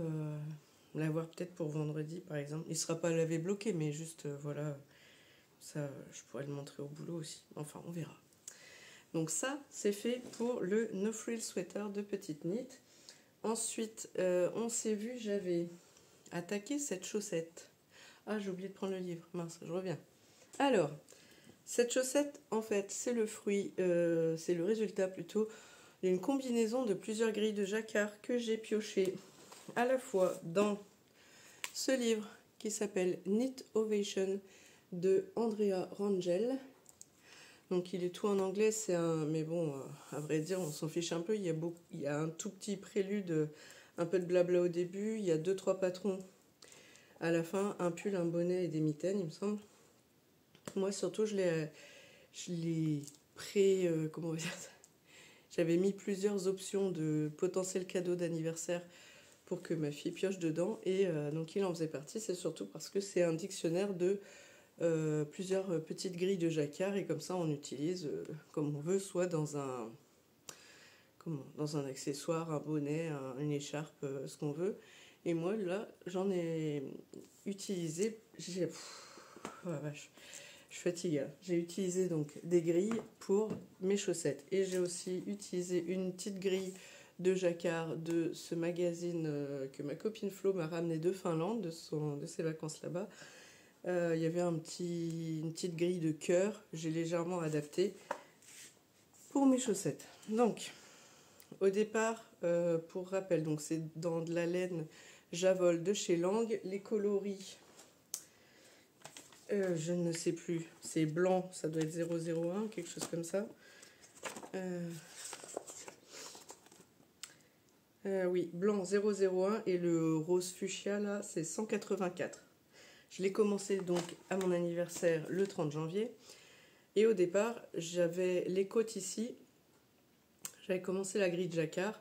l'avoir peut-être pour vendredi, par exemple, il ne sera pas lavé bloqué, mais juste, voilà, ça, je pourrais le montrer au boulot aussi. Enfin, on verra. Donc ça, c'est fait pour le No Frill Sweater de Petite Knit. Ensuite, on s'est vu, j'avais attaqué cette chaussette. Ah, j'ai oublié de prendre le livre. Mince, je reviens. Alors, cette chaussette, en fait, c'est le fruit, c'est le résultat plutôt d'une combinaison de plusieurs grilles de jacquard que j'ai pioché à la fois dans ce livre qui s'appelle Knit Ovation de Andrea Rangel. Donc il est tout en anglais, c'est mais bon, à vrai dire, on s'en fiche un peu. Il y a un tout petit prélude, un peu de blabla au début. Il y a 2-3 patrons à la fin, un pull, un bonnet et des mitaines, il me semble. Moi surtout, je l'ai comment on va dire ça ? J'avais mis plusieurs options de potentiels cadeaux d'anniversaire pour que ma fille pioche dedans. Et donc il en faisait partie, c'est surtout parce que c'est un dictionnaire de plusieurs petites grilles de jacquard. Et comme ça, on utilise comme on veut, soit dans un accessoire, un bonnet, une écharpe, ce qu'on veut. Et moi, là, j'en ai utilisé... Oh la vache, je suis fatiguée. J'ai utilisé donc des grilles pour mes chaussettes. Et j'ai aussi utilisé une petite grille de jacquard de ce magazine que ma copine Flo m'a ramené de Finlande, de ses vacances là-bas. Il y avait une petite grille de cœur. J'ai légèrement adapté pour mes chaussettes. Donc, au départ, pour rappel, donc c'est dans de la laine Javol de chez Lang. Les coloris... je ne sais plus, c'est blanc, ça doit être 001, quelque chose comme ça. Oui, blanc 001 et le rose fuchsia là, c'est 184. Je l'ai commencé donc à mon anniversaire le 30 janvier. Et au départ, j'avais les côtes ici. J'avais commencé la grille de jacquard.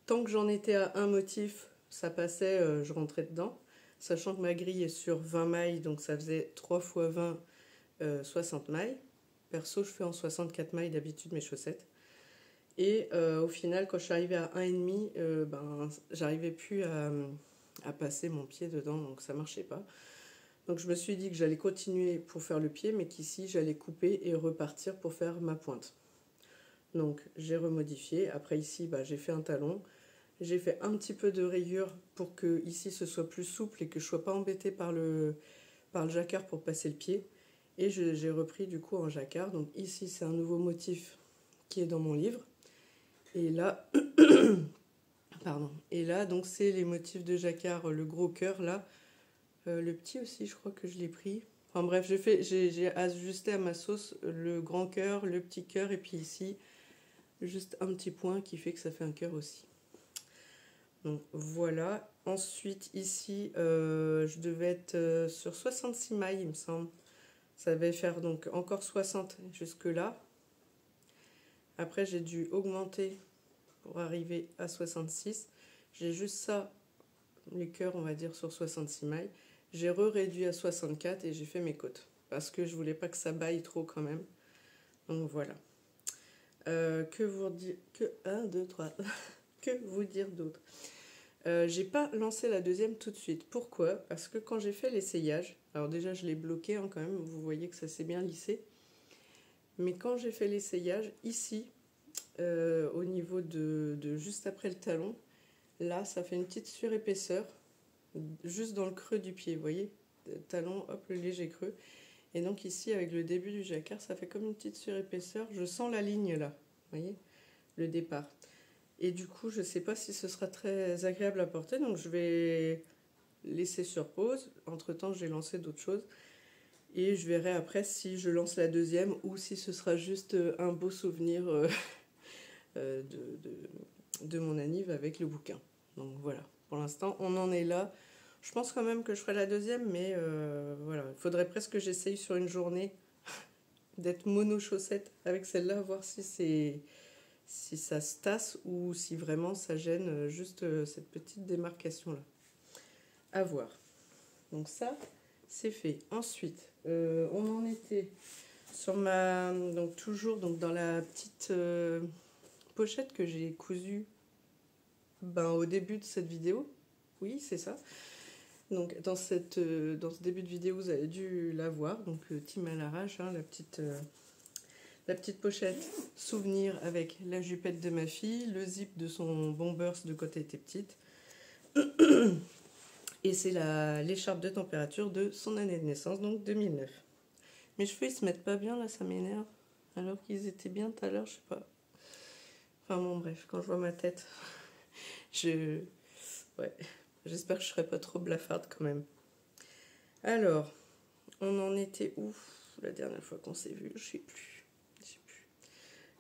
Tant que j'en étais à un motif, ça passait, je rentrais dedans. Sachant que ma grille est sur 20 mailles, donc ça faisait 3 x 20, 60 mailles. Perso, je fais en 64 mailles d'habitude mes chaussettes. Et au final, quand je suis arrivée à 1,5, j'arrivais plus à passer mon pied dedans, donc ça marchait pas. Donc je me suis dit que j'allais continuer pour faire le pied, mais qu'ici j'allais couper et repartir pour faire ma pointe. Donc j'ai remodifié. Après ici, j'ai fait un talon. J'ai fait un petit peu de rayure pour que ici ce soit plus souple et que je ne sois pas embêtée par le jacquard pour passer le pied. Et j'ai repris du coup en jacquard. Donc ici c'est un nouveau motif qui est dans mon livre. Et là, pardon. Et là donc c'est les motifs de jacquard, le gros cœur là. Le petit aussi, je crois que je l'ai pris. Enfin bref, j'ai ajusté à ma sauce le grand cœur, le petit cœur et puis ici juste un petit point qui fait que ça fait un cœur aussi. Donc voilà. Ensuite ici, je devais être sur 66 mailles, il me semble. Ça devait faire donc encore 60 jusque là. Après j'ai dû augmenter pour arriver à 66. J'ai juste ça, les cœurs on va dire sur 66 mailles. J'ai réduit à 64 et j'ai fait mes côtes. Parce que je voulais pas que ça baille trop quand même. Donc voilà. Que vous dire... Que 1, 2, 3. Que vous dire d'autre? J'ai pas lancé la deuxième tout de suite. Pourquoi? Parce que quand j'ai fait l'essayage, alors déjà je l'ai bloqué quand même, vous voyez que ça s'est bien lissé. Mais quand j'ai fait l'essayage, ici, au niveau de juste après le talon. Là, ça fait une petite surépaisseur, juste dans le creux du pied, vous voyez, talon, hop, le léger creux. Et donc ici, avec le début du jacquard, ça fait comme une petite surépaisseur. Je sens la ligne là, vous voyez, le départ. Et du coup, je ne sais pas si ce sera très agréable à porter, donc je vais laisser sur pause. Entre-temps, j'ai lancé d'autres choses. Et je verrai après si je lance la deuxième ou si ce sera juste un beau souvenir de mon anniv avec le bouquin. Donc voilà, pour l'instant, on en est là. Je pense quand même que je ferai la deuxième, mais voilà, il faudrait presque que j'essaye sur une journée d'être mono chaussette avec celle-là, voir si ça se tasse ou si vraiment ça gêne juste cette petite démarcation là. À voir. Donc ça, c'est fait. Ensuite, on en était sur ma, donc toujours donc dans la petite pochette que j'ai cousue au début de cette vidéo. Oui, c'est ça. Donc dans ce début de vidéo, vous avez dû la voir. Donc Tim à l'arrache, hein, la petite pochette souvenir avec la jupette de ma fille, le zip de son bombers de quand elle était petite. Et c'est l'écharpe de température de son année de naissance, donc 2009. Mes cheveux, ils se mettent pas bien, là, ça m'énerve. Alors qu'ils étaient bien tout à l'heure, je sais pas. Enfin bon, bref, quand je vois ma tête, ouais, j'espère que je serai pas trop blafarde quand même. Alors, on en était où la dernière fois qu'on s'est vu? Je sais plus.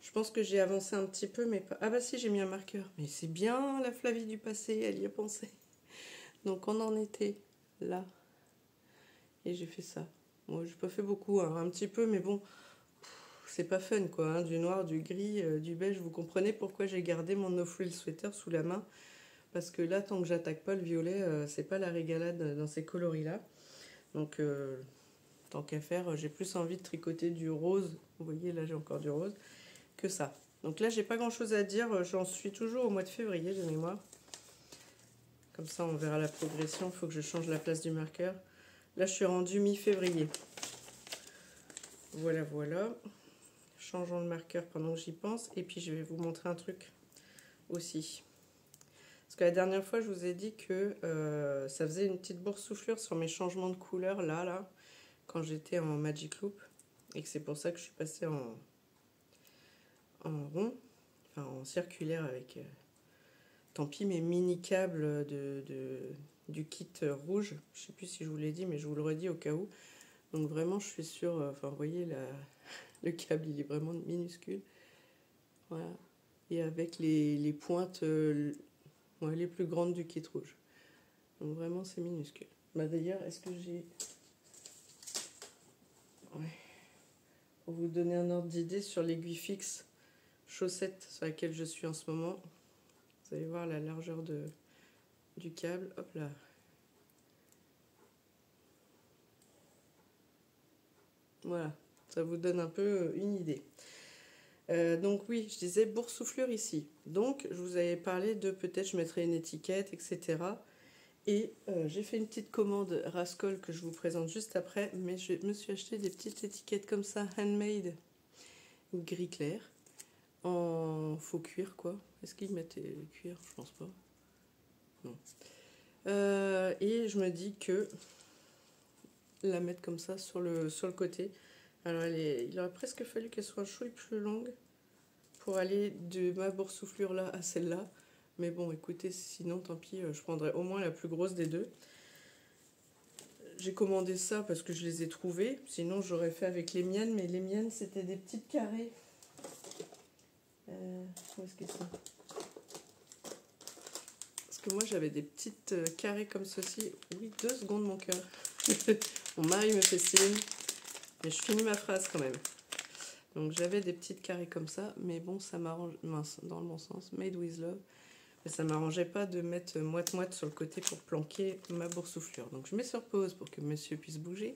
Je pense que j'ai avancé un petit peu, mais pas... Ah bah si, j'ai mis un marqueur. Mais c'est bien la Flavie du passé, elle y a pensé. Donc on en était là. Et j'ai fait ça. Bon, j'ai pas fait beaucoup, hein, un petit peu, mais bon, c'est pas fun quoi. Hein, du noir, du gris, du beige. Vous comprenez pourquoi j'ai gardé mon no frill sweater sous la main? Parce que là, tant que j'attaque pas le violet, c'est pas la régalade dans ces coloris-là. Donc, tant qu'à faire, j'ai plus envie de tricoter du rose. Vous voyez, là, j'ai encore du rose. Que ça. Donc là, j'ai pas grand-chose à dire. J'en suis toujours au mois de février de mémoire. Comme ça, on verra la progression. Il faut que je change la place du marqueur. Là, je suis rendue mi-février. Voilà, voilà. Changeons le marqueur pendant que j'y pense. Et puis, je vais vous montrer un truc aussi. Parce que la dernière fois, je vous ai dit que ça faisait une petite boursouflure sur mes changements de couleur, là, quand j'étais en Magic Loop. Et que c'est pour ça que je suis passée en rond, enfin en circulaire avec, tant pis, mes mini câbles du kit rouge. Je sais plus si je vous l'ai dit, mais je vous le redis au cas où. Donc vraiment, je suis sûre, enfin vous voyez, le câble, il est vraiment minuscule. Voilà. Et avec les pointes les plus grandes du kit rouge. Donc vraiment, c'est minuscule. Bah d'ailleurs, est-ce que j'ai... Ouais. Pour vous donner un ordre d'idée sur l'aiguille fixe chaussette sur laquelle je suis en ce moment, vous allez voir la largeur du câble. Hop là. Voilà, ça vous donne un peu une idée. Donc oui, je disais boursouflure ici. Donc je vous avais parlé de peut-être je mettrai une étiquette, etc. Et j'ai fait une petite commande Rascol que je vous présente juste après. Mais je me suis acheté des petites étiquettes comme ça, handmade, gris clair, en faux cuir quoi. Est-ce qu'ils mettaient cuir? Je pense pas. Non. Et je me dis que la mettre comme ça sur le côté. Alors il aurait presque fallu qu'elle soit un chouille plus longue pour aller de ma boursouflure là à celle-là. Mais bon, écoutez, sinon tant pis, je prendrai au moins la plus grosse des deux. J'ai commandé ça parce que je les ai trouvées. Sinon, j'aurais fait avec les miennes, mais les miennes, c'était des petites carrés. Où est-ce qu'elles sont? Parce que moi, j'avais des petites carrés comme ceci. Oui, 2 secondes, mon cœur. Mon mari me fait signe. Mais je finis ma phrase quand même. Donc j'avais des petites carrés comme ça, mais bon, ça m'arrange, mince, dans le bon sens, made with love. Mais ça m'arrangeait pas de mettre moite-moite sur le côté pour planquer ma boursouflure. Donc je mets sur pause pour que monsieur puisse bouger.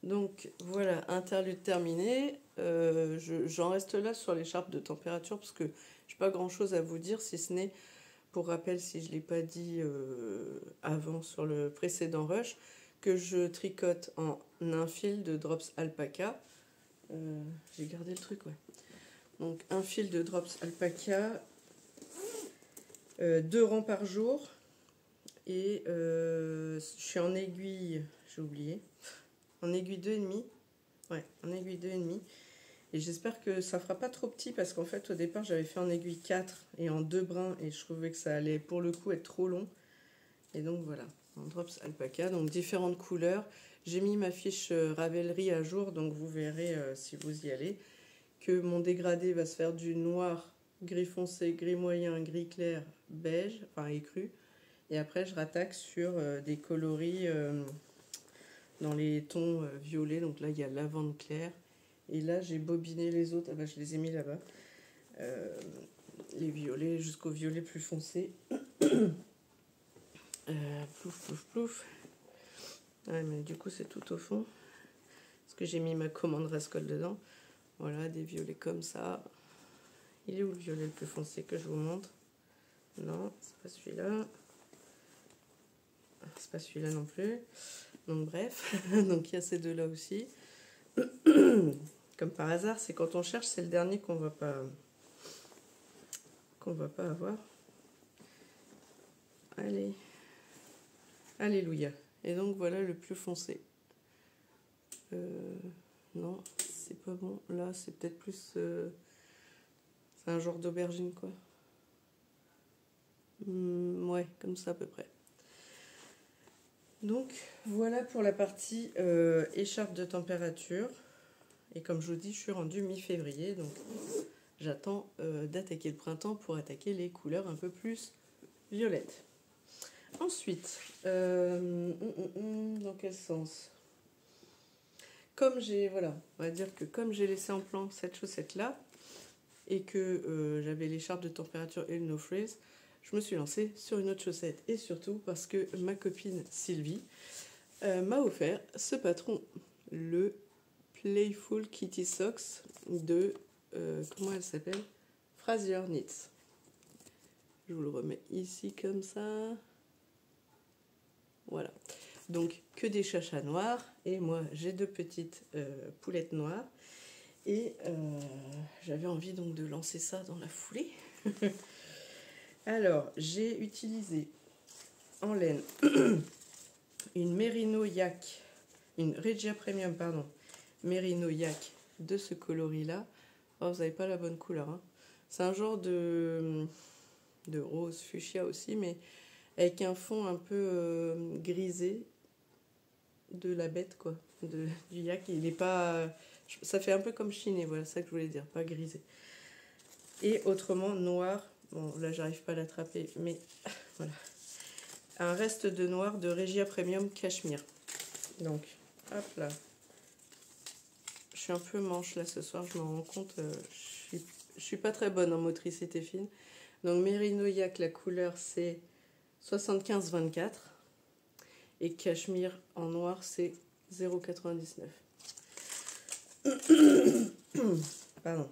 Donc voilà, interlude terminé. J'en reste là sur l'écharpe de température parce que j'ai pas grand chose à vous dire, si ce n'est, pour rappel, si je ne l'ai pas dit avant sur le précédent rush, que je tricote en un fil de Drops Alpaca. J'ai gardé le truc, ouais. Donc un fil de drops alpaca, 2 rangs par jour. Et je suis en aiguille, j'ai oublié, en aiguille 2,5. Ouais, en aiguille 2,5. Et j'espère que ça fera pas trop petit parce qu'en fait au départ j'avais fait en aiguille 4 et en 2 brins et je trouvais que ça allait pour le coup être trop long. Et donc voilà, en drops alpaca, donc différentes couleurs. J'ai mis ma fiche Ravelry à jour, donc vous verrez si vous y allez que mon dégradé va se faire du noir, gris foncé, gris moyen, gris clair, beige, enfin écru. Et après je rattaque sur des coloris dans les tons violets. Donc là il y a lavande clair. Et là j'ai bobiné les autres, ah bah, je les ai mis là-bas. Les violets jusqu'au violet plus foncé. Plouf, plouf, plouf. Ouais, mais du coup, c'est tout au fond. Parce que j'ai mis ma commande Rascol dedans. Voilà, des violets comme ça. Il est où le violet le plus foncé que je vous montre? Non, c'est pas celui-là. C'est pas celui-là non plus. Donc, bref. Donc, il y a ces deux-là aussi. Comme par hasard, c'est quand on cherche, c'est le dernier qu'on va pas avoir. Allez. Alléluia. Et donc voilà le plus foncé. Non, c'est pas bon. Là, c'est peut-être plus... c'est un genre d'aubergine, quoi. Ouais, comme ça à peu près. Donc, voilà pour la partie écharpe de température. Et comme je vous dis, je suis rendue mi-février. Donc, j'attends d'attaquer le printemps pour attaquer les couleurs un peu plus violettes. Ensuite, dans quel sens? Comme j'ai, voilà, on va dire que comme j'ai laissé en plan cette chaussette-là, et que j'avais l'écharpe de température et le no freeze, je me suis lancée sur une autre chaussette. Et surtout parce que ma copine Sylvie m'a offert ce patron, le Playful Kitty Socks de, comment elle s'appelle? Fraser Knits. Je vous le remets ici comme ça. Voilà. Donc, que des chachas noirs. Et moi, j'ai 2 petites poulettes noires. Et j'avais envie donc de lancer ça dans la foulée. Alors, j'ai utilisé en laine une Merino Yak, une Regia Premium, pardon, Merino Yak de ce coloris-là. Oh, vous n'avez pas la bonne couleur. Hein. C'est un genre de rose fuchsia aussi, mais avec un fond un peu grisé de la bête, quoi. Du yak. Il est pas... Ça fait un peu comme chiné, voilà, ça que je voulais dire, pas grisé. Et autrement, noir. Bon, là, j'arrive pas à l'attraper, mais voilà. Un reste de noir de Regia Premium Cachemire. Donc, hop là. Je suis un peu manche là ce soir, je m'en rends compte. Je suis pas très bonne en motricité fine. Donc, Merino Yak, la couleur, c'est 75-24. Et Cachemire en noir, c'est 0,99. Pardon.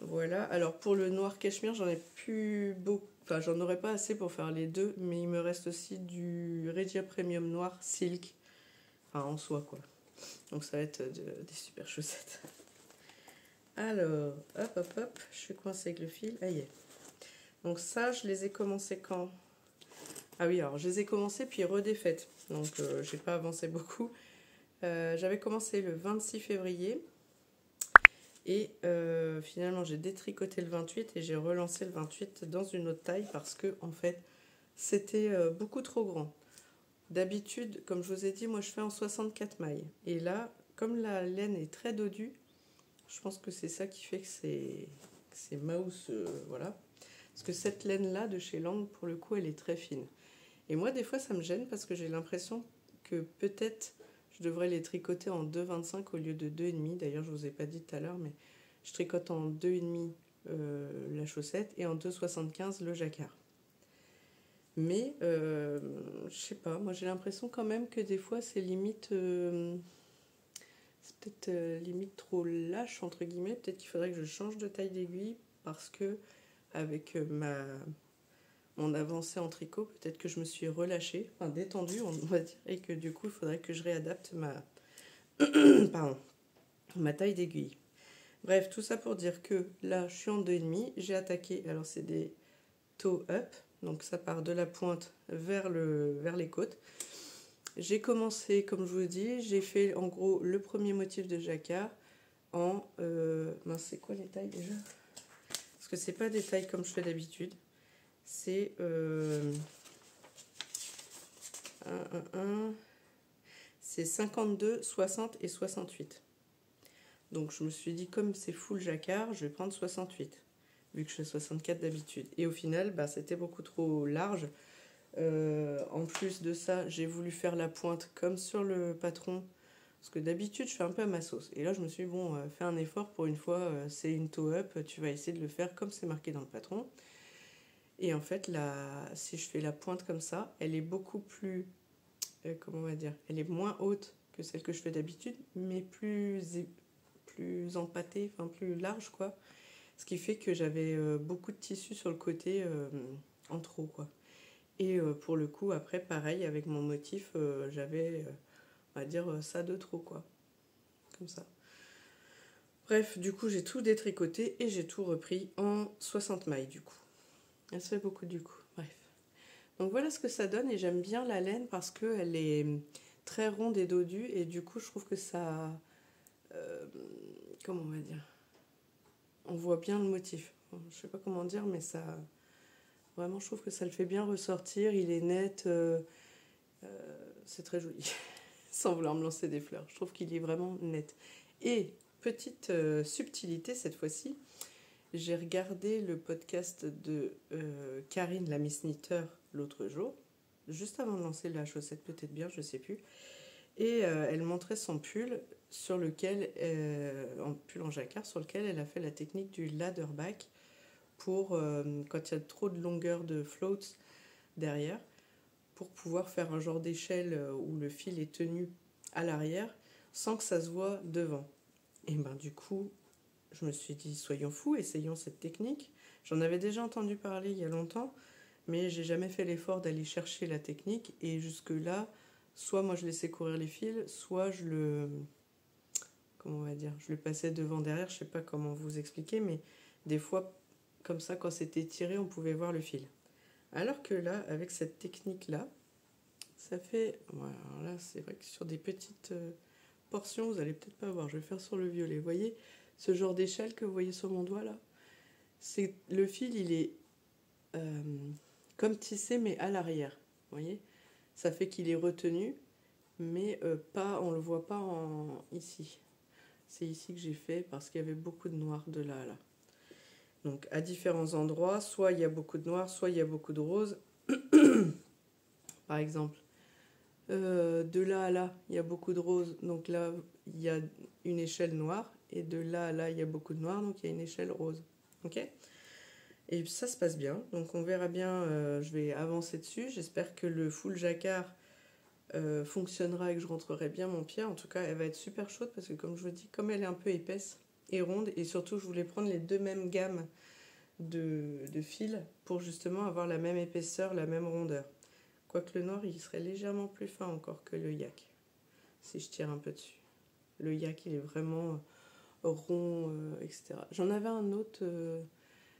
Voilà, alors pour le noir cachemire, j'en ai plus beaucoup. Enfin, j'en aurais pas assez pour faire les deux, mais il me reste aussi du Regia Premium noir silk. Enfin, en soie, quoi. Donc ça va être des super chaussettes. Alors, hop, hop, hop, je suis coincée avec le fil. Ah, y est. Donc ça, je les ai commencés quand? Ah oui, alors je les ai commencés puis redéfaites. Donc j'ai pas avancé beaucoup. J'avais commencé le 26 février. Et finalement, j'ai détricoté le 28 et j'ai relancé le 28 dans une autre taille parce que, en fait, c'était beaucoup trop grand. D'habitude, comme je vous ai dit, moi je fais en 64 mailles. Et là, comme la laine est très dodue, je pense que c'est ça qui fait que c'est mouse, voilà. Parce que cette laine-là de chez Lang, pour le coup, elle est très fine. Et moi, des fois, ça me gêne parce que j'ai l'impression que peut-être je devrais les tricoter en 2,25 au lieu de 2,5. D'ailleurs, je ne vous ai pas dit tout à l'heure, mais je tricote en 2,5 la chaussette et en 2,75 le jacquard. Mais, je sais pas, moi j'ai l'impression quand même que des fois c'est limite... c'est peut-être limite trop lâche, entre guillemets. Peut-être qu'il faudrait que je change de taille d'aiguille parce que avec mon avancée en tricot, peut-être que je me suis relâchée, enfin détendue on va dire, et que du coup il faudrait que je réadapte ma taille d'aiguille. Bref, tout ça pour dire que là, je suis en 2,5. J'ai attaqué, alors c'est des toe up, donc ça part de la pointe vers les côtes. J'ai commencé, comme je vous dis, j'ai fait en gros le premier motif de jacquard en... mince, c'est quoi les tailles déjà? Parce que c'est pas des tailles comme je fais d'habitude. C'est... c'est 52, 60 et 68. Donc je me suis dit, comme c'est full jacquard, je vais prendre 68, vu que je fais 64 d'habitude. Et au final, bah, c'était beaucoup trop large. En plus de ça, j'ai voulu faire la pointe comme sur le patron, parce que d'habitude, je fais un peu à ma sauce. Et là, je me suis dit, bon, fais un effort pour une fois, c'est une toe-up, tu vas essayer de le faire comme c'est marqué dans le patron. Et en fait, là, si je fais la pointe comme ça, elle est beaucoup plus... comment on va dire? Elle est moins haute que celle que je fais d'habitude, mais plus empâtée, enfin plus large, quoi. Ce qui fait que j'avais beaucoup de tissu sur le côté en trop, quoi. Et pour le coup, après, pareil, avec mon motif, j'avais, on va dire, ça de trop, quoi. Comme ça. Bref, du coup, j'ai tout détricoté et j'ai tout repris en 60 mailles, du coup. Ça fait beaucoup, du coup. Bref. Donc voilà ce que ça donne et j'aime bien la laine parce qu'elle est très ronde et dodue et du coup, je trouve que ça... comment on va dire? On voit bien le motif. Je sais pas comment dire, mais ça... Vraiment, je trouve que ça le fait bien ressortir. Il est net. C'est très joli. Sans vouloir me lancer des fleurs. Je trouve qu'il est vraiment net. Et petite subtilité cette fois-ci, j'ai regardé le podcast de Karine, la Miss Knitter, l'autre jour, juste avant de lancer la chaussette, peut-être bien, je sais plus. Et elle montrait son pull sur lequel, en pull en jacquard, sur lequel elle a fait la technique du ladder back pour quand il y a trop de longueur de floats derrière, pour pouvoir faire un genre d'échelle où le fil est tenu à l'arrière sans que ça se voit devant. Et ben du coup, je me suis dit, soyons fous, essayons cette technique. J'en avais déjà entendu parler il y a longtemps, mais j'ai jamais fait l'effort d'aller chercher la technique. Et jusque-là, soit moi je laissais courir les fils, soit je le... Comment on va dire? Je le passais devant, derrière, je sais pas comment vous expliquer, mais des fois, comme ça, quand c'était tiré, on pouvait voir le fil. Alors que là, avec cette technique-là, ça fait... Voilà, là, c'est vrai que sur des petites portions, vous allez peut-être pas voir. Je vais faire sur le violet. Vous voyez ce genre d'échelle que vous voyez sur mon doigt là? C'est le fil, il est comme tissé, mais à l'arrière. Vous voyez? Ça fait qu'il est retenu, mais pas, on le voit pas ici. C'est ici que j'ai fait parce qu'il y avait beaucoup de noir de là à là. Donc à différents endroits, soit il y a beaucoup de noir, soit il y a beaucoup de rose. Par exemple, de là à là, il y a beaucoup de rose, donc là, il y a une échelle noire. Et de là à là, il y a beaucoup de noir, donc il y a une échelle rose. Ok? Et ça se passe bien, donc on verra bien, je vais avancer dessus. J'espère que le full jacquard fonctionnera et que je rentrerai bien mon pied. En tout cas, elle va être super chaude parce que comme je vous dis, comme elle est un peu épaisse et ronde, et surtout je voulais prendre les deux mêmes gammes de fils pour justement avoir la même épaisseur, la même rondeur. Quoique le noir, il serait légèrement plus fin encore que le yak, si je tire un peu dessus. Le yak, il est vraiment rond, etc. J'en avais un autre,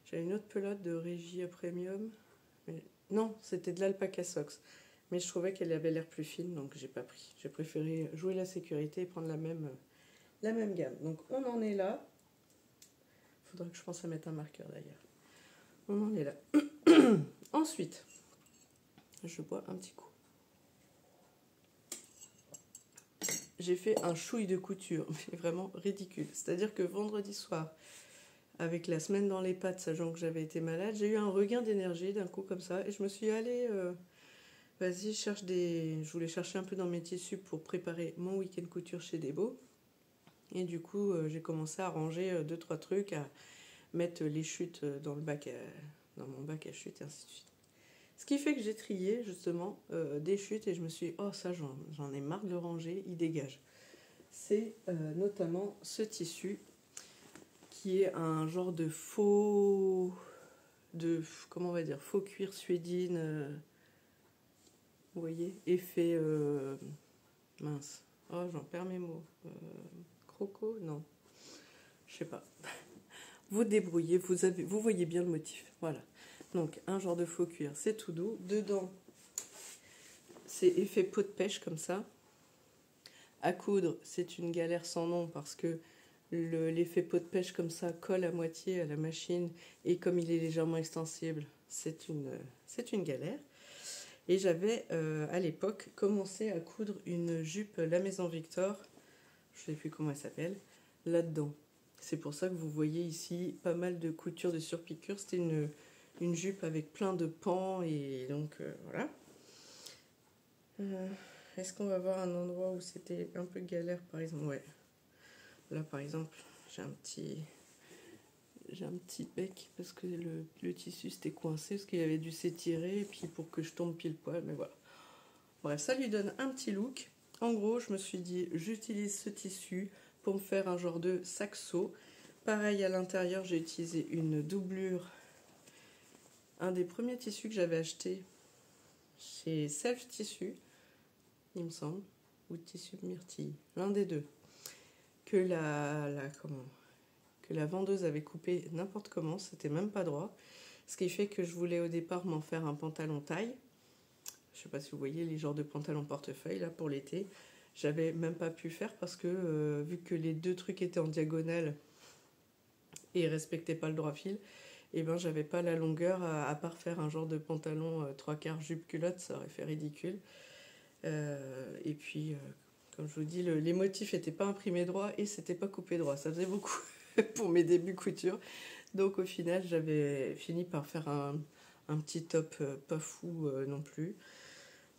j'avais une autre pelote de Régie Premium. Mais, non, c'était de l'Alpaca Sox. Mais je trouvais qu'elle avait l'air plus fine, donc j'ai pas pris. J'ai préféré jouer la sécurité et prendre la même gamme. Donc on en est là. Il faudra que je pense à mettre un marqueur d'ailleurs. On en est là. Ensuite, je bois un petit coup. J'ai fait un chouille de couture, mais vraiment ridicule. C'est-à-dire que vendredi soir, avec la semaine dans les pattes, sachant que j'avais été malade, j'ai eu un regain d'énergie d'un coup comme ça. Et je me suis dit, allez, vas-y, je voulais chercher un peu dans mes tissus pour préparer mon week-end couture chez Debo. Et du coup, j'ai commencé à ranger 2-3 trucs, à mettre les chutes dans mon bac à chutes et ainsi de suite. Ce qui fait que j'ai trié justement des chutes et je me suis dit, oh ça j'en ai marre de le ranger, il dégage. C'est notamment ce tissu qui est un genre de faux cuir suédine, vous voyez, effet mince. Oh, j'en perds mes mots. Croco, non. Je sais pas. Vous débrouillez, vous voyez bien le motif. Voilà. Donc, un genre de faux cuir, c'est tout doux. Dedans, c'est effet peau de pêche comme ça. À coudre, c'est une galère sans nom parce que l'effet peau de pêche comme ça colle à moitié à la machine et comme il est légèrement extensible, c'est une galère. Et j'avais à l'époque commencé à coudre une jupe La Maison Victor, je ne sais plus comment elle s'appelle, là-dedans. C'est pour ça que vous voyez ici pas mal de coutures de surpiqûre. C'était une jupe avec plein de pans et donc voilà. Est-ce qu'on va voir un endroit où c'était un peu galère par exemple? Ouais. Là par exemple, j'ai un petit bec parce que le tissu s'était coincé parce qu'il avait dû s'étirer et puis pour que je tombe pile poil, mais voilà. Bref, ça lui donne un petit look. En gros, je me suis dit, j'utilise ce tissu pour me faire un genre de saxo. Pareil, à l'intérieur, j'ai utilisé une doublure. Un des premiers tissus que j'avais acheté chez Self Tissu, il me semble, ou Tissu Myrtille, l'un des deux, que la vendeuse avait coupé n'importe comment, c'était même pas droit. Ce qui fait que je voulais au départ m'en faire un pantalon taille. Je sais pas si vous voyez les genres de pantalons portefeuille là pour l'été. J'avais même pas pu faire parce que vu que les deux trucs étaient en diagonale et respectaient pas le droit fil, et ben j'avais pas la longueur à part faire un genre de pantalon 3/4 jupe culotte, ça aurait fait ridicule. Et puis comme je vous dis, les motifs étaient pas imprimés droit et c'était pas coupé droit, ça faisait beaucoup pour mes débuts couture. Donc au final j'avais fini par faire un petit top pas fou non plus.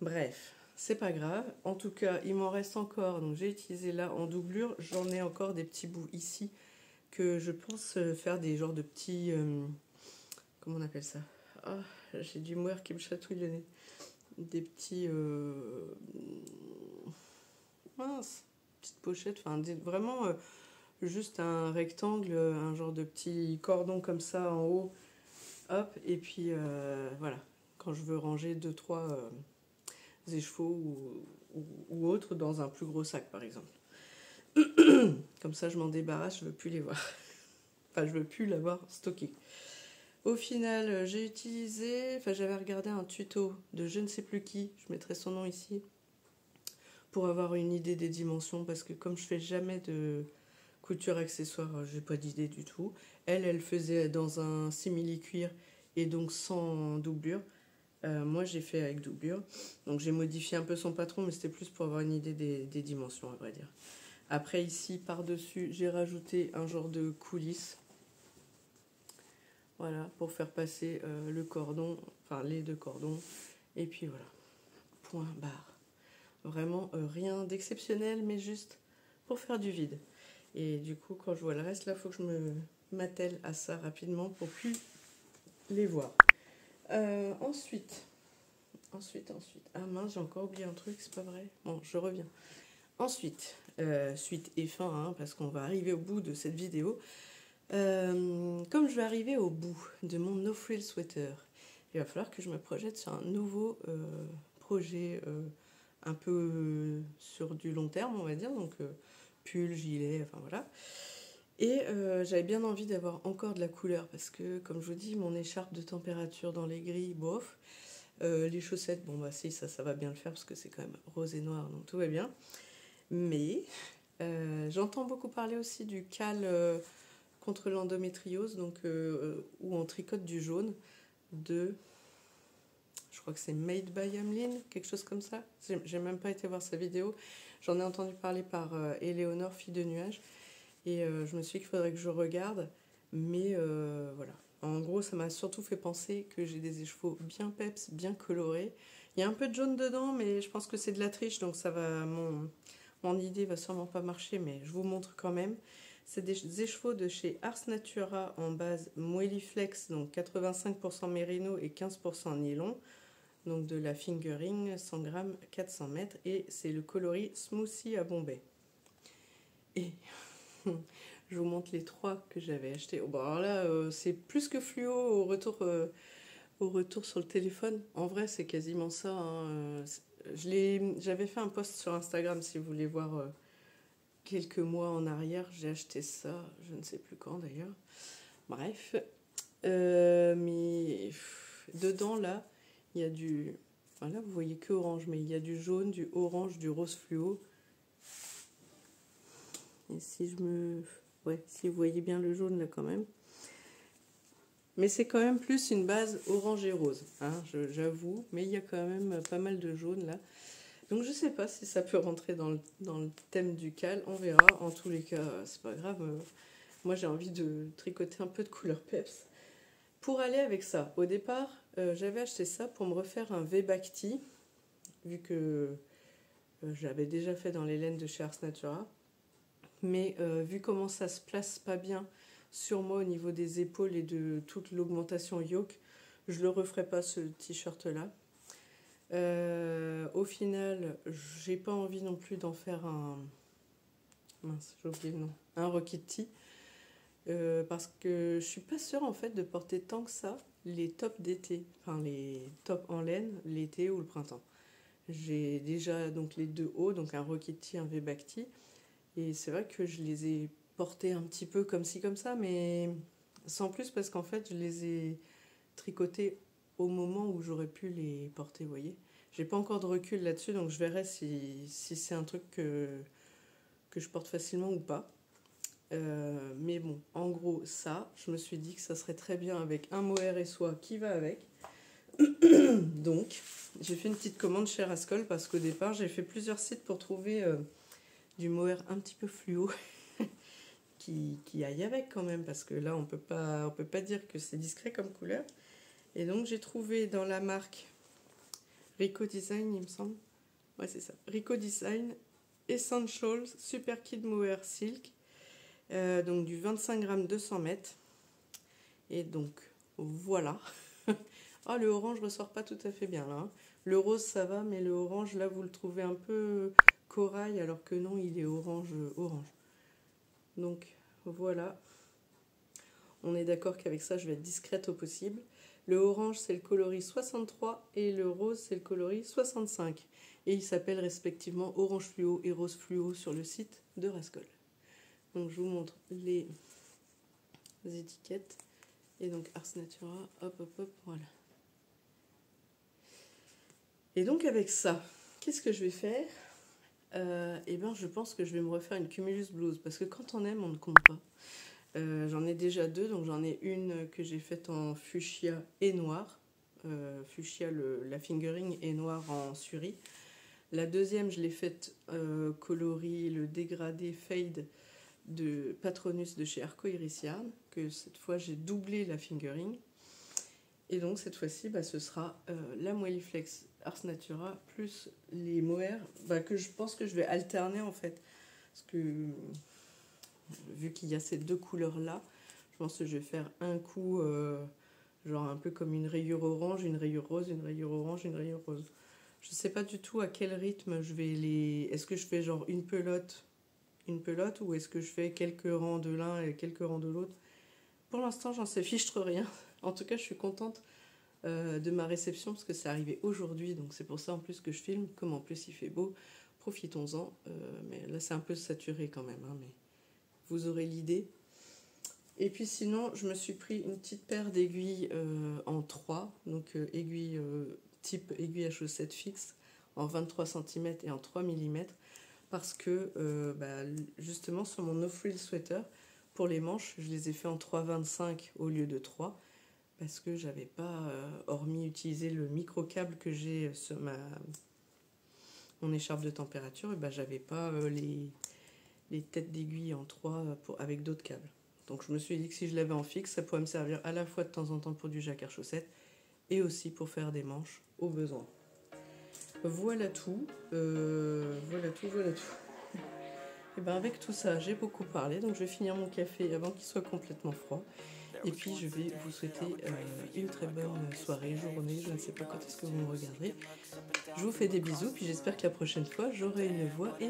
Bref, c'est pas grave. En tout cas, il m'en reste encore. Donc j'ai utilisé là en doublure. J'en ai encore des petits bouts ici que je pense faire des genres de petits... comment on appelle ça? Oh, j'ai du moire qui me chatouille le nez. Des petits... mince, petites pochettes. Enfin, vraiment juste un rectangle, un genre de petit cordon comme ça en haut. Hop, et puis voilà. Quand je veux ranger 2-3... écheveaux ou autres dans un plus gros sac par exemple. Comme ça je m'en débarrasse, je veux plus les voir. Enfin je veux plus l'avoir stocké. Au final j'ai utilisé, enfin j'avais regardé un tuto de je ne sais plus qui, je mettrai son nom ici, pour avoir une idée des dimensions parce que comme je fais jamais de couture accessoire, j'ai pas d'idée du tout. Elle faisait dans un simili cuir et donc sans doublure. Moi j'ai fait avec doublure, donc j'ai modifié un peu son patron, mais c'était plus pour avoir une idée des dimensions à vrai dire. Après ici par dessus j'ai rajouté un genre de coulisse, voilà, pour faire passer le cordon, enfin les deux cordons, et puis voilà, point barre. Vraiment rien d'exceptionnel, mais juste pour faire du vide. Et du coup quand je vois le reste là, il faut que je m'attelle à ça rapidement pour plus les voir. Ensuite, ah mince, j'ai encore oublié un truc, c'est pas vrai. Bon, je reviens. Ensuite, suite et fin, hein, parce qu'on va arriver au bout de cette vidéo. Comme je vais arriver au bout de mon No Frill Sweater, il va falloir que je me projette sur un nouveau projet un peu sur du long terme, on va dire. Donc, pull, gilet, enfin voilà. Et j'avais bien envie d'avoir encore de la couleur parce que, comme je vous dis, mon écharpe de température dans les gris, bof. Les chaussettes, bon bah si, ça va bien le faire parce que c'est quand même rose et noir, donc tout va bien. Mais j'entends beaucoup parler aussi du cal contre l'endométriose, donc où on tricote du jaune de... Je crois que c'est Made by Ameline, quelque chose comme ça. J'ai même pas été voir sa vidéo. J'en ai entendu parler par Éléonore, fille de nuage. Et je me suis dit qu'il faudrait que je regarde. Mais voilà. En gros, ça m'a surtout fait penser que j'ai des écheveaux bien peps, bien colorés. Il y a un peu de jaune dedans, mais je pense que c'est de la triche. Donc ça va, mon idée va sûrement pas marcher, mais je vous montre quand même. C'est des écheveaux de chez Ars Natura en base Moelliflex, donc 85% mérino et 15% nylon. Donc de la fingering, 100 grammes, 400 mètres. Et c'est le coloris Smoothie à Bombay. Et je vous montre les 3 que j'avais achetés. Bon, alors là, c'est plus que fluo au retour sur le téléphone. En vrai, c'est quasiment ça. Hein. J'avais fait un post sur Instagram, si vous voulez voir quelques mois en arrière, j'ai acheté ça, je ne sais plus quand d'ailleurs. Bref, mais dedans là, il y a du... Enfin là, vous voyez que orange, mais il y a du jaune, du orange, du rose fluo. Et si je me... Ouais, si vous voyez bien le jaune là quand même. Mais c'est quand même plus une base orange et rose, hein, j'avoue. Mais il y a quand même pas mal de jaune là. Donc je sais pas si ça peut rentrer dans le thème du cal, on verra. En tous les cas, c'est pas grave. Moi j'ai envie de tricoter un peu de couleur peps. Pour aller avec ça, au départ, j'avais acheté ça pour me refaire un V-Bacti, vu que j'avais déjà fait dans les laines de chez Ars Natura. Mais vu comment ça se place pas bien sur moi au niveau des épaules et de toute l'augmentation yoke, je le referai pas ce t-shirt là. Au final, j'ai pas envie non plus d'en faire un... Mince, j'ai oublié le nom. Un Rocket Tee. Parce que je suis pas sûre en fait de porter tant que ça les tops d'été. Enfin, les tops en laine, l'été ou le printemps. J'ai déjà donc les deux hauts, donc un Rocket Tee, un V-Bacti. Et c'est vrai que je les ai portés un petit peu comme ci, comme ça, mais sans plus parce qu'en fait, je les ai tricotés au moment où j'aurais pu les porter, vous voyez. J'ai pas encore de recul là-dessus, donc je verrai si c'est un truc que je porte facilement ou pas. Mais bon, en gros, ça, je me suis dit que ça serait très bien avec un mohair et soie qui va avec. Donc, j'ai fait une petite commande chez Rascol parce qu'au départ, j'ai fait plusieurs sites pour trouver du mohair un petit peu fluo qui aille avec quand même, parce que là, on peut pas dire que c'est discret comme couleur. Et donc, j'ai trouvé dans la marque Rico Design, il me semble. Ouais, c'est ça. Rico Design Essentials Super Kid Mohair Silk. Donc du 25 grammes 200 mètres. Et donc, voilà. Ah, le orange ressort pas tout à fait bien là. Hein. Le rose, ça va, mais le orange, là, vous le trouvez un peu corail, alors que non, il est orange. Donc, voilà. On est d'accord qu'avec ça, je vais être discrète au possible. Le orange, c'est le coloris 63 et le rose, c'est le coloris 65. Et ils s'appellent respectivement orange fluo et rose fluo sur le site de Rascol. Donc, je vous montre les étiquettes. Et donc, Ars Natura, hop, hop, hop, voilà. Et donc, avec ça, qu'est-ce que je vais faire ? Eh bien, je pense que je vais me refaire une Cumulus blouse. Parce que quand on aime, on ne compte pas. J'en ai déjà deux, donc j'en ai une que j'ai faite en fuchsia et noir. Fuchsia, la fingering, et noir en suri. La deuxième, je l'ai faite coloris, le dégradé fade de Patronus de chez Arco Iris Yarn, que cette fois j'ai doublé la fingering. Et donc cette fois-ci, ce sera la Moelliflex Ars Natura plus les mohair, que je pense que je vais alterner en fait. Parce que vu qu'il y a ces deux couleurs-là, je pense que je vais faire un coup, genre un peu comme une rayure orange, une rayure rose, une rayure orange, une rayure rose. Je sais pas du tout à quel rythme je vais les... Est-ce que je fais genre une pelote, ou est-ce que je fais quelques rangs de l'un et quelques rangs de l'autre? Pour l'instant, j'en sais fichtre rien. En tout cas, je suis contente de ma réception parce que c'est arrivé aujourd'hui, donc c'est pour ça en plus que je filme. Comme en plus il fait beau, profitons-en. Mais là, c'est un peu saturé quand même, hein, mais vous aurez l'idée. Et puis sinon, je me suis pris une petite paire d'aiguilles en 3, donc aiguilles type aiguille à chaussettes fixe en 23 cm et en 3 mm. Parce que justement sur mon no-frill sweater, pour les manches, je les ai fait en 3,25 au lieu de 3, parce que j'avais pas, hormis utiliser le micro-câble que j'ai sur mon écharpe de température, et j'avais pas les têtes d'aiguille en 3 avec d'autres câbles. Donc je me suis dit que si je l'avais en fixe, ça pourrait me servir à la fois de temps en temps pour du jacquard chaussette et aussi pour faire des manches au besoin. Voilà tout, voilà tout. Et avec tout ça, j'ai beaucoup parlé, donc je vais finir mon café avant qu'il soit complètement froid. Et puis je vais vous souhaiter une très bonne soirée, journée, je ne sais pas quand est-ce que vous me regarderez. Je vous fais des bisous, puis j'espère que la prochaine fois, j'aurai une voix et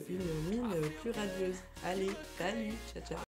une mine plus radieuse. Allez, salut, ciao ciao.